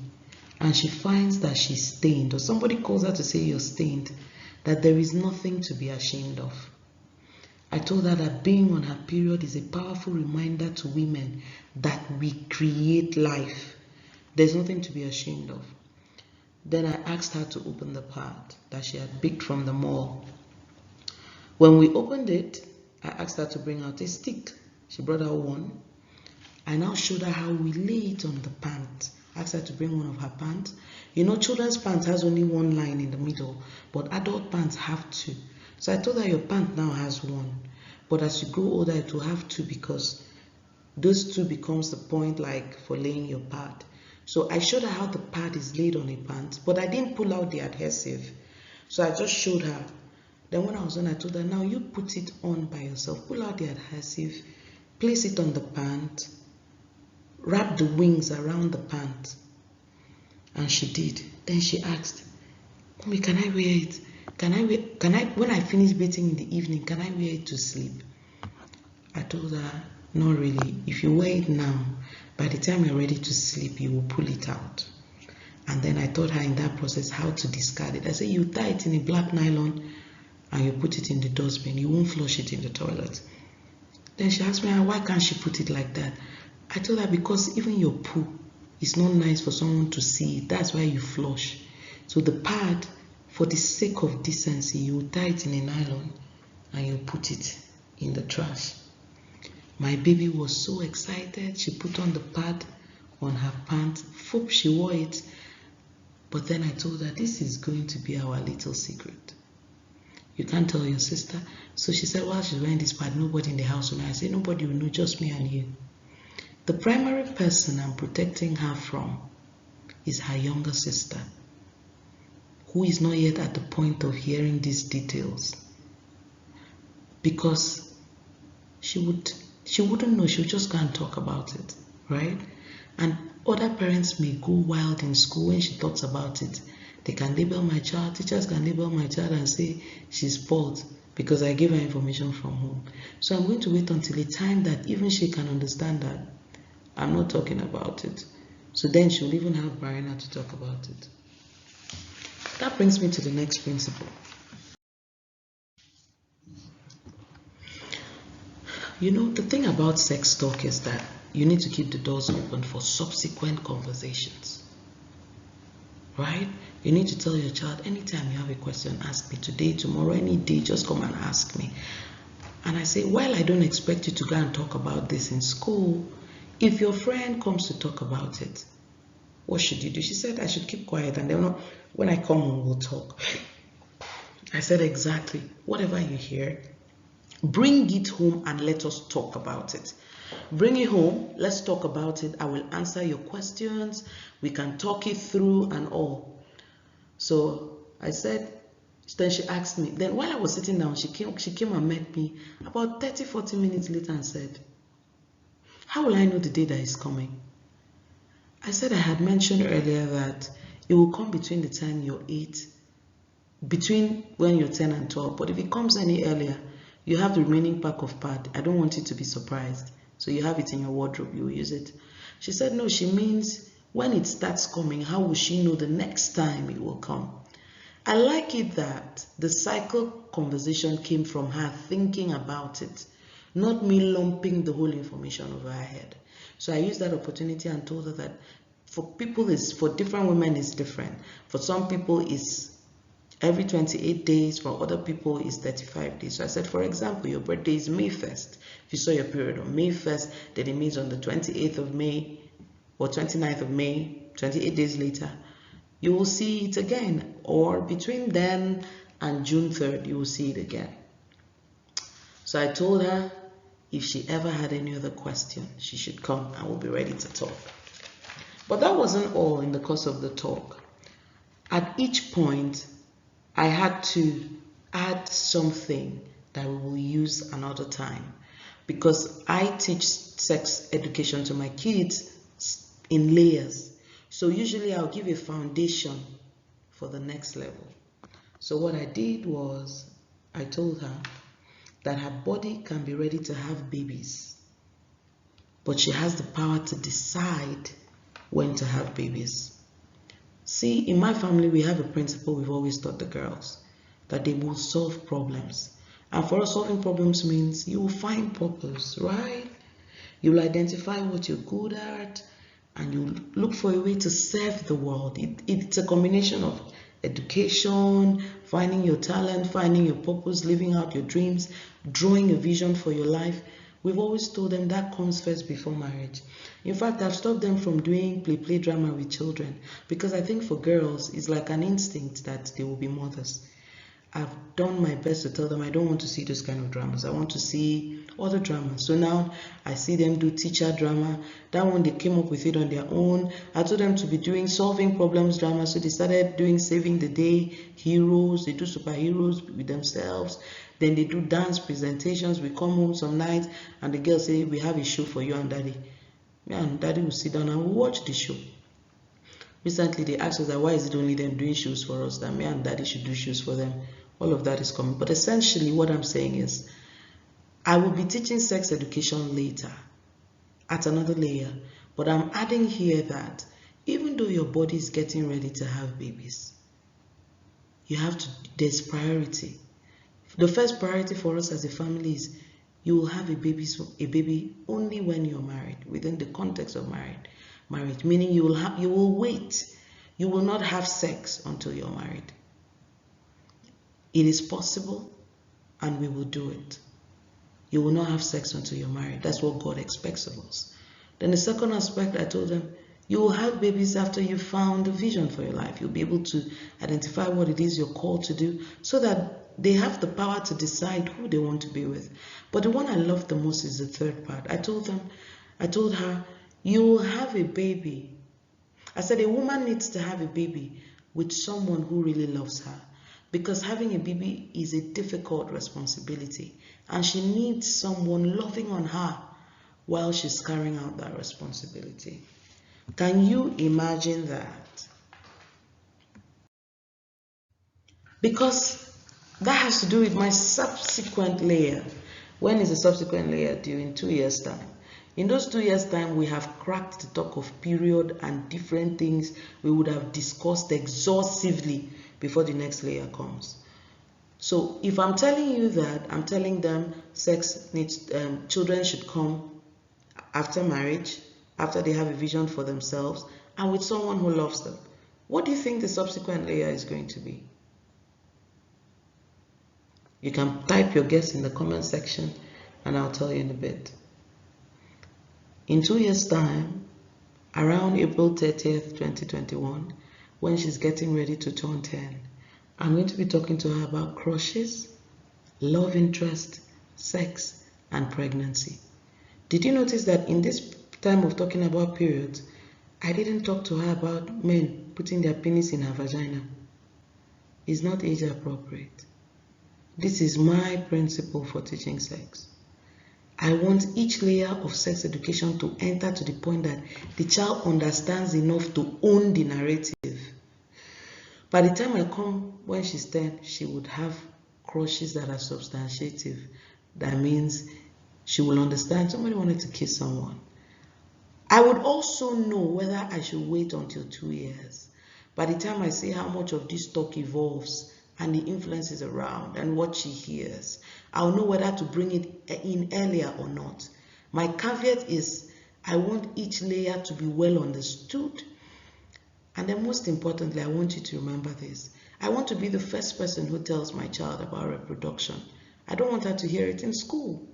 and she finds that she's stained, or somebody calls her to say you're stained, that there is nothing to be ashamed of. I told her that being on her period is a powerful reminder to women that we create life. There's nothing to be ashamed of. Then I asked her to open the pad that she had picked from the mall. When we opened it, I asked her to bring out a stick. She brought out one. I now showed her how we lay it on the pant. I asked her to bring one of her pants. You know, children's pants has only one line in the middle, but adult pants have two. So I told her your pant now has one, but as you grow older, it will have two, because those two becomes the point like for laying your pad. So I showed her how the pad is laid on a pant, but I didn't pull out the adhesive. So I just showed her. Then when I was done, I told her, now you put it on by yourself. Pull out the adhesive, place it on the pant, wrap the wings around the pant. And she did. Then she asked, Mommy, can I wear it? When I finish bathing in the evening, can I wear it to sleep? I told her, not really. If you wear it now, by the time you're ready to sleep, you will pull it out. And then I taught her in that process how to discard it. I said, you tie it in a black nylon and you put it in the dustbin. You won't flush it in the toilet. Then she asked me, why can't she put it like that? I told her, because even your poo is not nice for someone to see. That's why you flush. So the pad, for the sake of decency, you tie it in a nylon and you put it in the trash. My baby was so excited. She put on the pad on her pant. She wore it. But then I told her, this is going to be our little secret. You can't tell your sister. So she said, while she's wearing this pad, nobody in the house will know. I said, nobody will know, just me and you. The primary person I'm protecting her from is her younger sister, who is not yet at the point of hearing these details. Because she wouldn't know, she'll just go and talk about it, right? And other parents may go wild in school when she talks about it. They can label my child, teachers can label my child and say she's spoiled because I gave her information from home. So I'm going to wait until a time that even she can understand that I'm not talking about it. So then she'll even have Marina to talk about it. That brings me to the next principle. You know, the thing about sex talk is that you need to keep the doors open for subsequent conversations, right? You need to tell your child, anytime you have a question, ask me. Today, tomorrow, any day, just come and ask me. And I say, well, I don't expect you to go and talk about this in school. If your friend comes to talk about it, what should you do? She said I should keep quiet, and then when I come home, we'll talk. I said, exactly. Whatever you hear, bring it home and let us talk about it. Bring it home, let's talk about it. I will answer your questions. We can talk it through and all. So I said, then she asked me. Then while I was sitting down, she came and met me about 30-40 minutes later and said, how will I know the day that is coming? I said I had mentioned earlier that It will come between the time you're 8, between when you're 10 and 12. But if it comes any earlier, you have the remaining pack of pad. I don't want you to be surprised. So you have it in your wardrobe, you will use it. She said, no, she means when it starts coming, how will she know the next time it will come? I like it that the cycle conversation came from her thinking about it, not me lumping the whole information over her head. So I used that opportunity and told her that for different women it's different. For some people it's every 28 days, for other people is 35 days. So I said, for example, your birthday is May 1st. If you saw your period on May 1st, then it means on the 28th of May or 29th of May, 28 days later, you will see it again. Or between then and June 3rd, you will see it again. So I told her if she ever had any other question, she should come and we'll be ready to talk. But that wasn't all in the course of the talk. At each point, I had to add something that we will use another time, because I teach sex education to my kids in layers. So usually I'll give a foundation for the next level. So what I did was I told her that her body can be ready to have babies, but she has the power to decide when to have babies. See, in my family, we have a principle we've always taught the girls, that they will solve problems. And for us, solving problems means you will find purpose, right? You will identify what you're good at, and you look for a way to serve the world. It's a combination of education, finding your talent, finding your purpose, living out your dreams, drawing a vision for your life. We've always told them that comes first before marriage. In fact, I've stopped them from doing play drama with children, because I think for girls, it's like an instinct that they will be mothers. I've done my best to tell them I don't want to see those kind of dramas. I want to see other dramas. So now I see them do teacher drama. That one, they came up with it on their own. I told them to be doing solving problems drama. So they started doing saving the day, heroes. They do superheroes with themselves. Then they do dance presentations. We come home some nights and the girls say, we have a show for you and daddy. Me and daddy will sit down and we'll watch the show. Recently they asked us that why is it only them doing shows for us, that me and daddy should do shows for them. All of that is coming. But essentially what I'm saying is, I will be teaching sex education later at another layer. But I'm adding here that even though your body is getting ready to have babies, there's priority. The first priority for us as a family is you will have a baby only when you're married, within the context of marriage, meaning you will wait. You will not have sex until you're married. It is possible, and we will do it. You will not have sex until you're married. That's what God expects of us. Then the second aspect, I told them, you will have babies after you've found a vision for your life. You'll be able to identify what it is you're called to do, so that they have the power to decide who they want to be with. But the one I love the most is the third part. I told her, you will have a baby. I said a woman needs to have a baby with someone who really loves her, because having a baby is a difficult responsibility, and she needs someone loving on her while she's carrying out that responsibility. Can you imagine that? Because that has to do with my subsequent layer. When is the subsequent layer due? In 2 years' time. In those 2 years' time, we have cracked the talk of period and different things we would have discussed exhaustively before the next layer comes. So if I'm telling you that, I'm telling them children should come after marriage, after they have a vision for themselves, and with someone who loves them. What do you think the subsequent layer is going to be? You can type your guess in the comment section and I'll tell you in a bit. In 2 years' time, around April 30th, 2021, when she's getting ready to turn 10, I'm going to be talking to her about crushes, love interest, sex, and pregnancy. Did you notice that in this time of talking about periods, I didn't talk to her about men putting their penis in her vagina? It's not age appropriate. This is my principle for teaching sex. I want each layer of sex education to enter to the point that the child understands enough to own the narrative. By the time I come when she's 10, she would have crushes that are substantiative. That means she will understand somebody wanted to kiss someone. I would also know whether I should wait until 2 years. By the time I see how much of this talk evolves and the influences around and what she hears, I'll know whether to bring it in earlier or not. My caveat is I want each layer to be well understood. And then most importantly, I want you to remember this. I want to be the first person who tells my child about reproduction. I don't want her to hear it in school.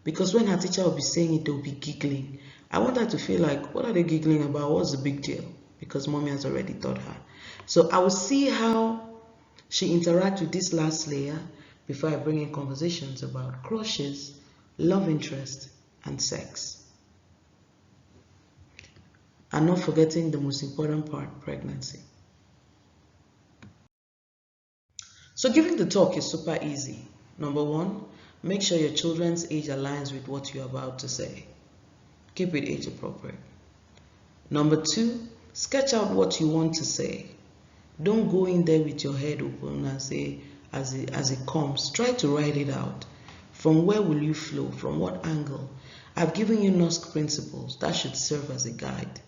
Because when her teacher will be saying it, they'll be giggling. I want her to feel like, what are they giggling about? What's the big deal? Because mommy has already taught her. So I will see how she interacts with this last layer before I bring in conversations about crushes, love interest, and sex. And not forgetting the most important part, pregnancy. So giving the talk is super easy. Number one, make sure your children's age aligns with what you're about to say. Keep it age appropriate. Number two, sketch out what you want to say. Don't go in there with your head open and say as it comes. Try to write it out. From where will you flow? From what angle? I've given you NOSC principles. That should serve as a guide.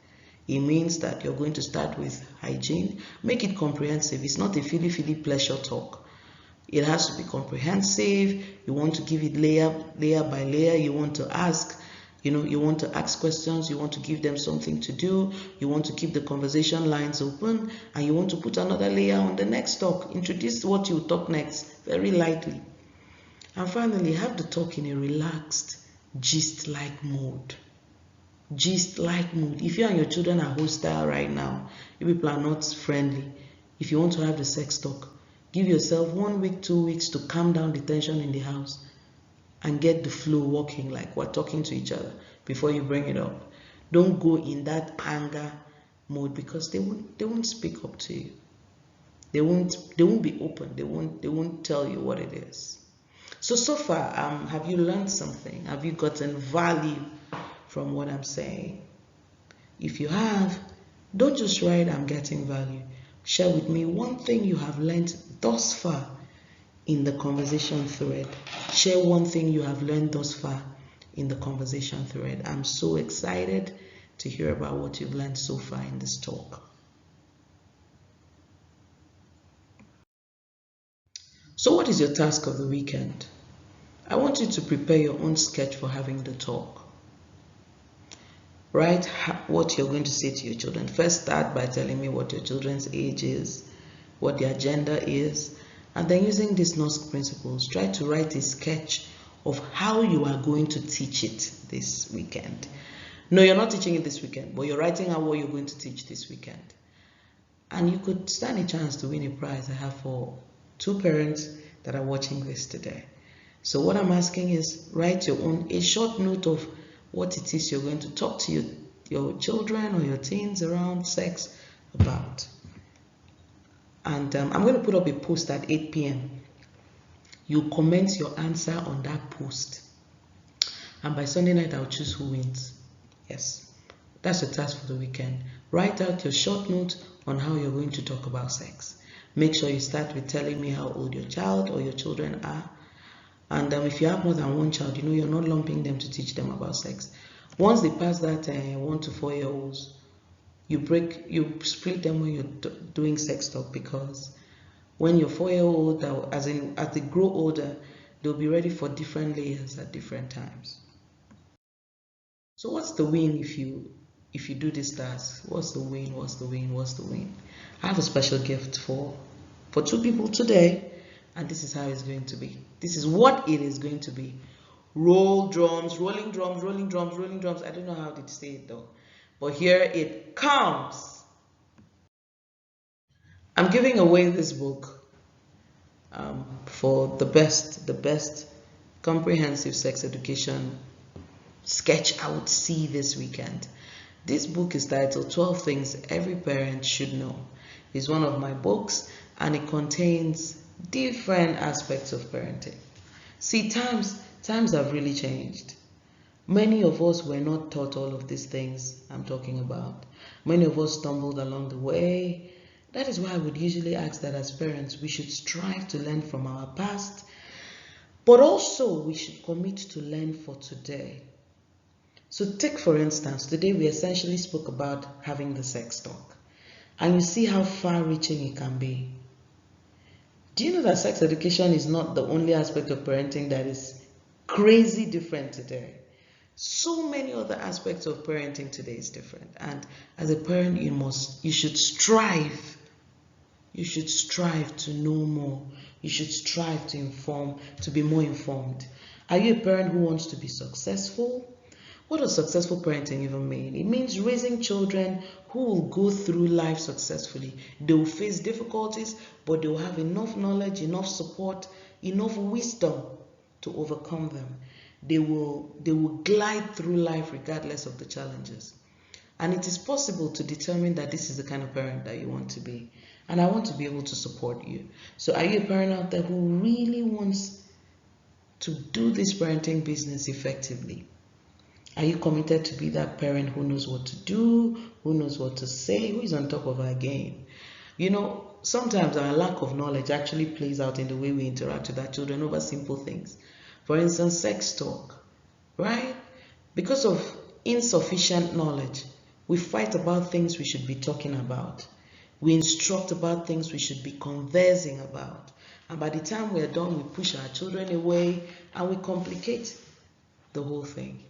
It means that you're going to start with hygiene. Make it comprehensive. It's not a fili-fili pleasure talk. It has to be comprehensive. You want to give it layer by layer. You want to ask, you want to ask questions. You want to give them something to do. You want to keep the conversation lines open. And you want to put another layer on the next talk. Introduce what you talk next very lightly. And finally, have the talk in a relaxed, gist-like mode. Gist-like mood. If you and your children are hostile right now, you people are not friendly. If you want to have the sex talk, give yourself 1 week, 2 weeks to calm down the tension in the house and get the flow working like we're talking to each other before you bring it up. Don't go in that anger mode because they won't speak up to you. They won't be open. They won't tell you what it is. So far, have you learned something? Have you gotten value from what I'm saying? If you have, don't just write I'm getting value. Share with me one thing you have learned thus far in the conversation thread. Share one thing you have learned thus far in the conversation thread. I'm so excited to hear about what you've learned so far in this talk. So what is your task of the weekend? I want you to prepare your own sketch for having the talk. Write what you're going to say to your children. First, start by telling me what your children's age is, what their gender is, and then using these NOSC principles, try to write a sketch of how you are going to teach it this weekend. No, you're not teaching it this weekend, but you're writing out what you're going to teach this weekend. And you could stand a chance to win a prize I have for 2 parents that are watching this today. So what I'm asking is write a short note of what it is you're going to talk to your children or your teens around sex about. And I'm going to put up a post at 8 p.m. You comment your answer on that post. And by Sunday night, I'll choose who wins. Yes, that's your task for the weekend. Write out your short note on how you're going to talk about sex. Make sure you start with telling me how old your child or your children are. And if you have more than one child, you're not lumping them to teach them about sex. Once they pass that 1 to 4 year olds, you split them when you're doing sex talk, because when you're 4-year-old, as they grow older, they'll be ready for different layers at different times. So what's the win if you do this task? What's the win? What's the win? What's the win? I have a special gift for 2 people today, and this is how it's going to be. This is what it is going to be. Roll drums, rolling drums, rolling drums, rolling drums. I don't know how to say it though, but here it comes. I'm giving away this book for the best comprehensive sex education sketch I would see this weekend. This book is titled 12 Things Every Parent Should Know. It's one of my books, and it contains different aspects of parenting. See, times have really changed. Many of us were not taught all of these things I'm talking about. Many of us stumbled along the way. That is why I would usually ask that as parents, we should strive to learn from our past, but also we should commit to learn for today. So take for instance, today we essentially spoke about having the sex talk. And you see how far-reaching it can be. Do you know that sex education is not the only aspect of parenting that is crazy different today? So many other aspects of parenting today is different. And as a parent, you should strive. You should strive to know more. You should strive to inform, to be more informed. Are you a parent who wants to be successful? What does successful parenting even mean? It means raising children who will go through life successfully. They will face difficulties, but they will have enough knowledge, enough support, enough wisdom to overcome them. They will glide through life regardless of the challenges. And it is possible to determine that this is the kind of parent that you want to be. And I want to be able to support you. So are you a parent out there who really wants to do this parenting business effectively? Are you committed to be that parent who knows what to do, who knows what to say, who is on top of our game? You know, sometimes our lack of knowledge actually plays out in the way we interact with our children over simple things. For instance, sex talk, right? Because of insufficient knowledge, we fight about things we should be talking about. We instruct about things we should be conversing about. And by the time we're done, we push our children away and we complicate the whole thing.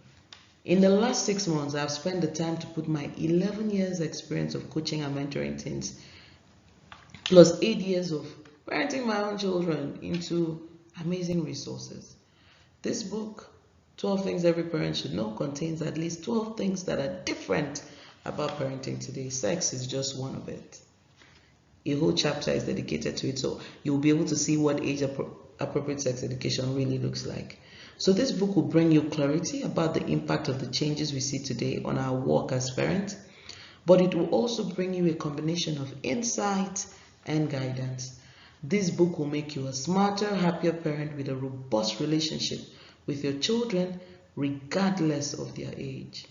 In the last 6 months, I've spent the time to put my 11 years experience of coaching and mentoring teens, plus 8 years of parenting my own children into amazing resources. This book, 12 Things Every Parent Should Know, contains at least 12 things that are different about parenting today. Sex is just one of it. A whole chapter is dedicated to it, so you'll be able to see what age-appropriate sex education really looks like. So this book will bring you clarity about the impact of the changes we see today on our work as parents, but it will also bring you a combination of insight and guidance. This book will make you a smarter, happier parent with a robust relationship with your children, regardless of their age.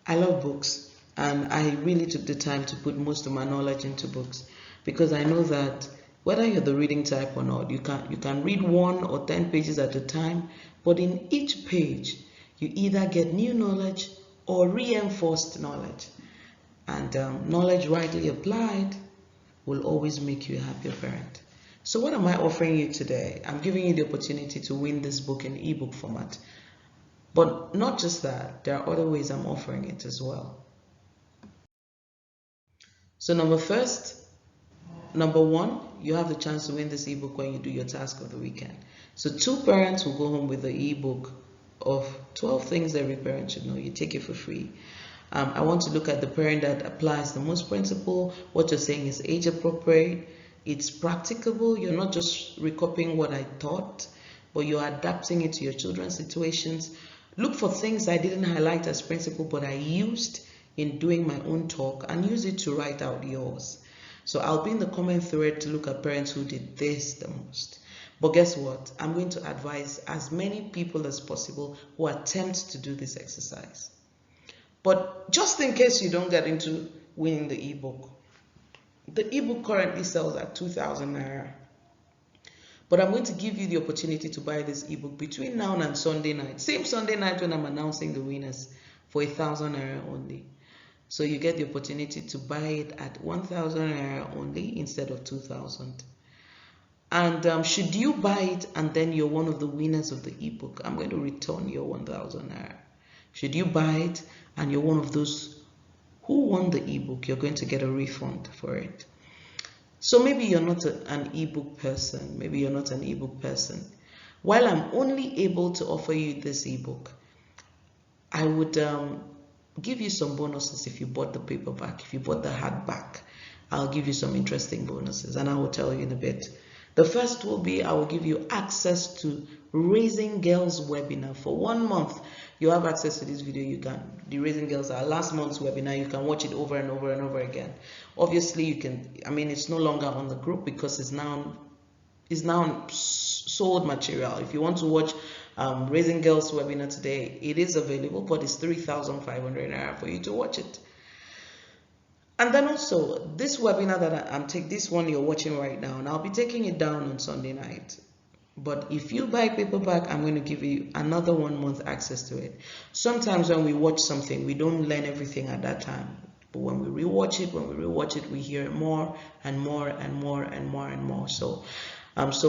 I love books, and I really took the time to put most of my knowledge into books because I know that whether you're the reading type or not, you can read 1 or 10 pages at a time, but in each page, you either get new knowledge or reinforced knowledge. And knowledge rightly applied will always make you a happier parent. So what am I offering you today? I'm giving you the opportunity to win this book in ebook format. But not just that, there are other ways I'm offering it as well. So Number one, you have the chance to win this ebook when you do your task of the weekend. So 2 parents will go home with the ebook of 12 things every parent should know. You take it for free. I want to look at the parent that applies the most principle. What you're saying is age appropriate. It's practicable. You're not just recopying what I taught, but you're adapting it to your children's situations. Look for things I didn't highlight as principle, but I used in doing my own talk, and use it to write out yours. So I'll be in the comment thread to look at parents who did this the most. But guess what? I'm going to advise as many people as possible who attempt to do this exercise. But just in case you don't get into winning the ebook, the ebook currently sells at 2,000 naira. But I'm going to give you the opportunity to buy this ebook between now and Sunday night. Same Sunday night when I'm announcing the winners, for 1,000 naira only. So you get the opportunity to buy it at 1,000 naira only instead of 2,000. And should you buy it and then you're one of the winners of the ebook, I'm going to return your 1,000 naira. Should you buy it and you're one of those who won the ebook, you're going to get a refund for it. So maybe you're not an ebook person. Maybe you're not an ebook person. While I'm only able to offer you this ebook, I would give you some bonuses if you bought the paperback. If you bought the hardback, I'll give you some interesting bonuses, and I will tell you in a bit. The first will be I will give you access to Raising Girls webinar for 1 month. You have access to this video. The Raising Girls, our last month's webinar, you can watch it over and over and over again. Obviously, you can, it's no longer on the group because it's now sold material. If you want to watch Raising Girls webinar today, it is available, but it's 3,500 naira for you to watch it. And then also this webinar that I'm taking, this one you're watching right now, and I'll be taking it down on Sunday night. But if you buy paperback, I'm going to give you another 1 month access to it. Sometimes when we watch something, we don't learn everything at that time. But when we rewatch it, we hear more and more and more and more and more. So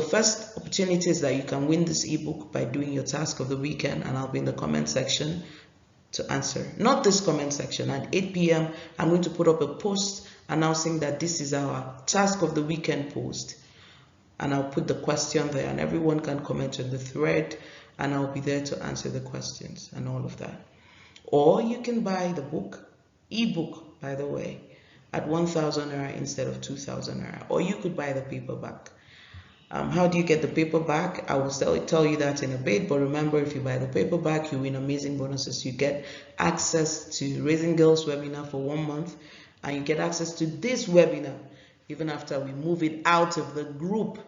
first opportunity is that you can win this ebook by doing your task of the weekend, and I'll be in the comment section to answer. Not this comment section. At 8 p.m. I'm going to put up a post announcing that this is our task of the weekend post. And I'll put the question there, and everyone can comment on the thread, and I'll be there to answer the questions and all of that. Or you can buy the book, ebook, by the way, at 1,000 naira instead of 2,000 naira. Or you could buy the paperback. How do you get the paperback? I will tell you that in a bit, but remember, if you buy the paperback, you win amazing bonuses. You get access to Raising Girls webinar for 1 month, and you get access to this webinar even after we move it out of the group.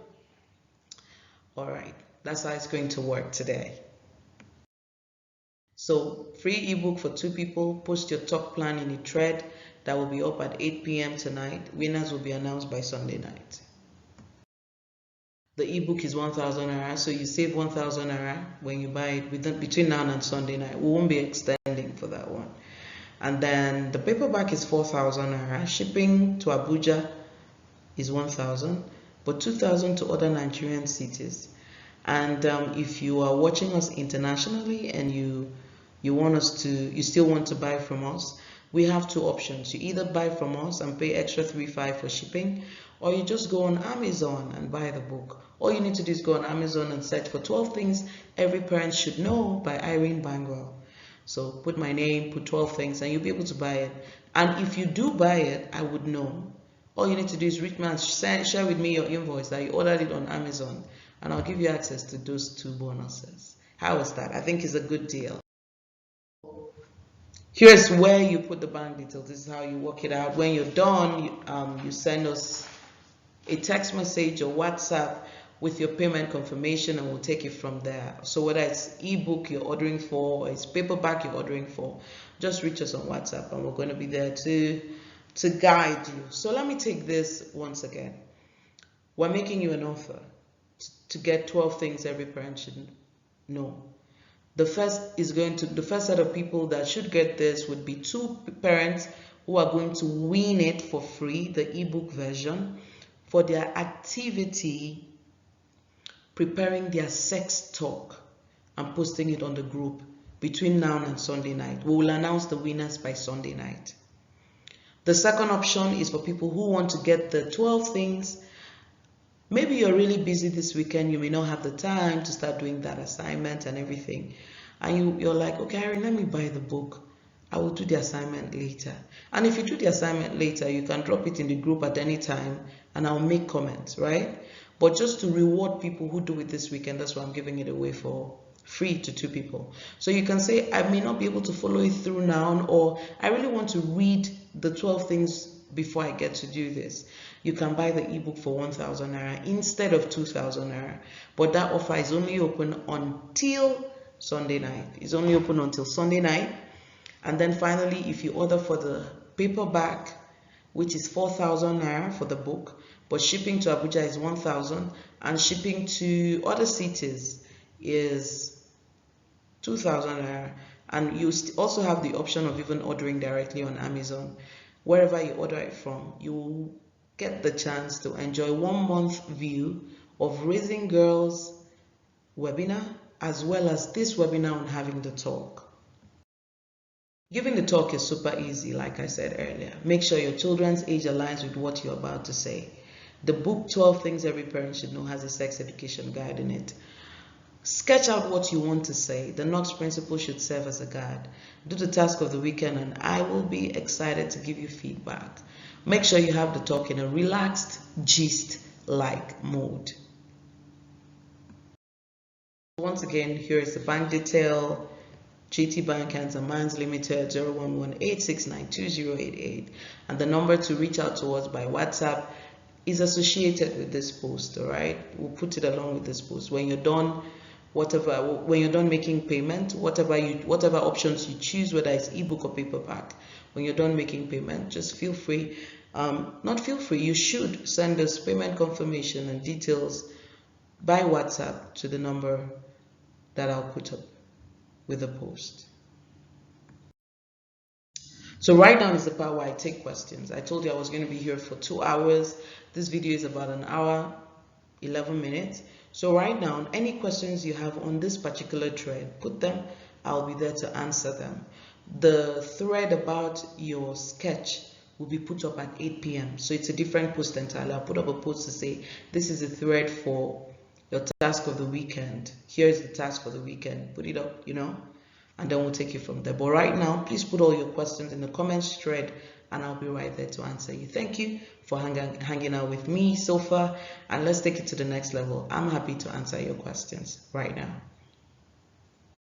All right, that's how it's going to work today. So free ebook for 2 people. Post your talk plan in a thread that will be up at 8 p.m. tonight. Winners will be announced by Sunday night. The ebook is 1,000 naira, so you save 1,000 naira when you buy it between now and Sunday night. We won't be extending for that one. And then the paperback is 4,000 naira. Shipping to Abuja is 1,000, but 2,000 to other Nigerian cities. And if you are watching us internationally and you still want to buy from us, we have 2 options. You either buy from us and pay extra 3.5 for shipping, or you just go on Amazon and buy the book. All you need to do is go on Amazon and search for 12 Things Every Parent Should Know by Irene Bangwell. So put my name, put 12 things, and you'll be able to buy it. And if you do buy it, I would know. All you need to do is reach me and share with me your invoice that you ordered it on Amazon, and I'll give you access to those 2 bonuses. How is that? I think it's a good deal. Here's where you put the bank details. This is how you work it out. When you're done, you send us a text message or WhatsApp with your payment confirmation, and we'll take it from there. So whether it's ebook you're ordering for or it's paperback you're ordering for, just reach us on WhatsApp, and we're going to be there to guide you. So let me take this once again. We're making you an offer to get 12 things every parent should know. The first set of people that should get this would be 2 parents who are going to win it for free, the ebook version, for their activity preparing their sex talk and posting it on the group between now and Sunday night. We will announce the winners by Sunday night. The second option is for people who want to get the 12 things. Maybe you're really busy this weekend, you may not have the time to start doing that assignment and everything. And you're like, okay, Irene, let me buy the book. I will do the assignment later. And if you do the assignment later, you can drop it in the group at any time and I'll make comments, right? But just to reward people who do it this weekend, that's why I'm giving it away for free to 2 people. So you can say, I may not be able to follow it through now, or I really want to read the 12 things before I get to do this. You can buy the ebook for 1,000 naira instead of 2,000 naira. But that offer is only open until Sunday night. It's only open until Sunday night. And then finally, if you order for the paperback, which is 4,000 naira for the book, but shipping to Abuja is 1,000, and shipping to other cities is 2,000 naira. And you also have the option of even ordering directly on Amazon. Wherever you order it from, you will get the chance to enjoy 1 month view of Raising Girls webinar, as well as this webinar on having the talk. Giving the talk is super easy, like I said earlier. Make sure your children's age aligns with what you're about to say. The book 12 Things Every Parent Should Know has a sex education guide in it. Sketch out what you want to say. The Knox principle should serve as a guide. Do the task of the weekend and I will be excited to give you feedback. Make sure you have the talk in a relaxed, gist-like mode. Once again, here is the bank detail. GT Bank and Mines Limited 01186920088, and the number to reach out to us by WhatsApp is associated with this post. All right, we'll put it along with this post. When you're done, when you're done making payment, whatever options you choose, whether it's ebook or paperback, when you're done making payment, just feel free, not feel free, you should send us payment confirmation and details by WhatsApp to the number that I'll put up with the post. So right now is the part where I take questions. I told you I was going to be here for 2 hours. This video is about an hour, 11 minutes. So right now, any questions you have on this particular thread, put them. I'll be there to answer them. The thread about your sketch will be put up at 8 p.m. So it's a different post entirely. I'll put up a post to say, this is a thread for your task of the weekend. Here's the task for the weekend. Put it up, and then we'll take it from there. But right now, please put all your questions in the comments thread, and I'll be right there to answer you. Thank you for hanging out with me so far, and let's take it to the next level. I'm happy to answer your questions right now.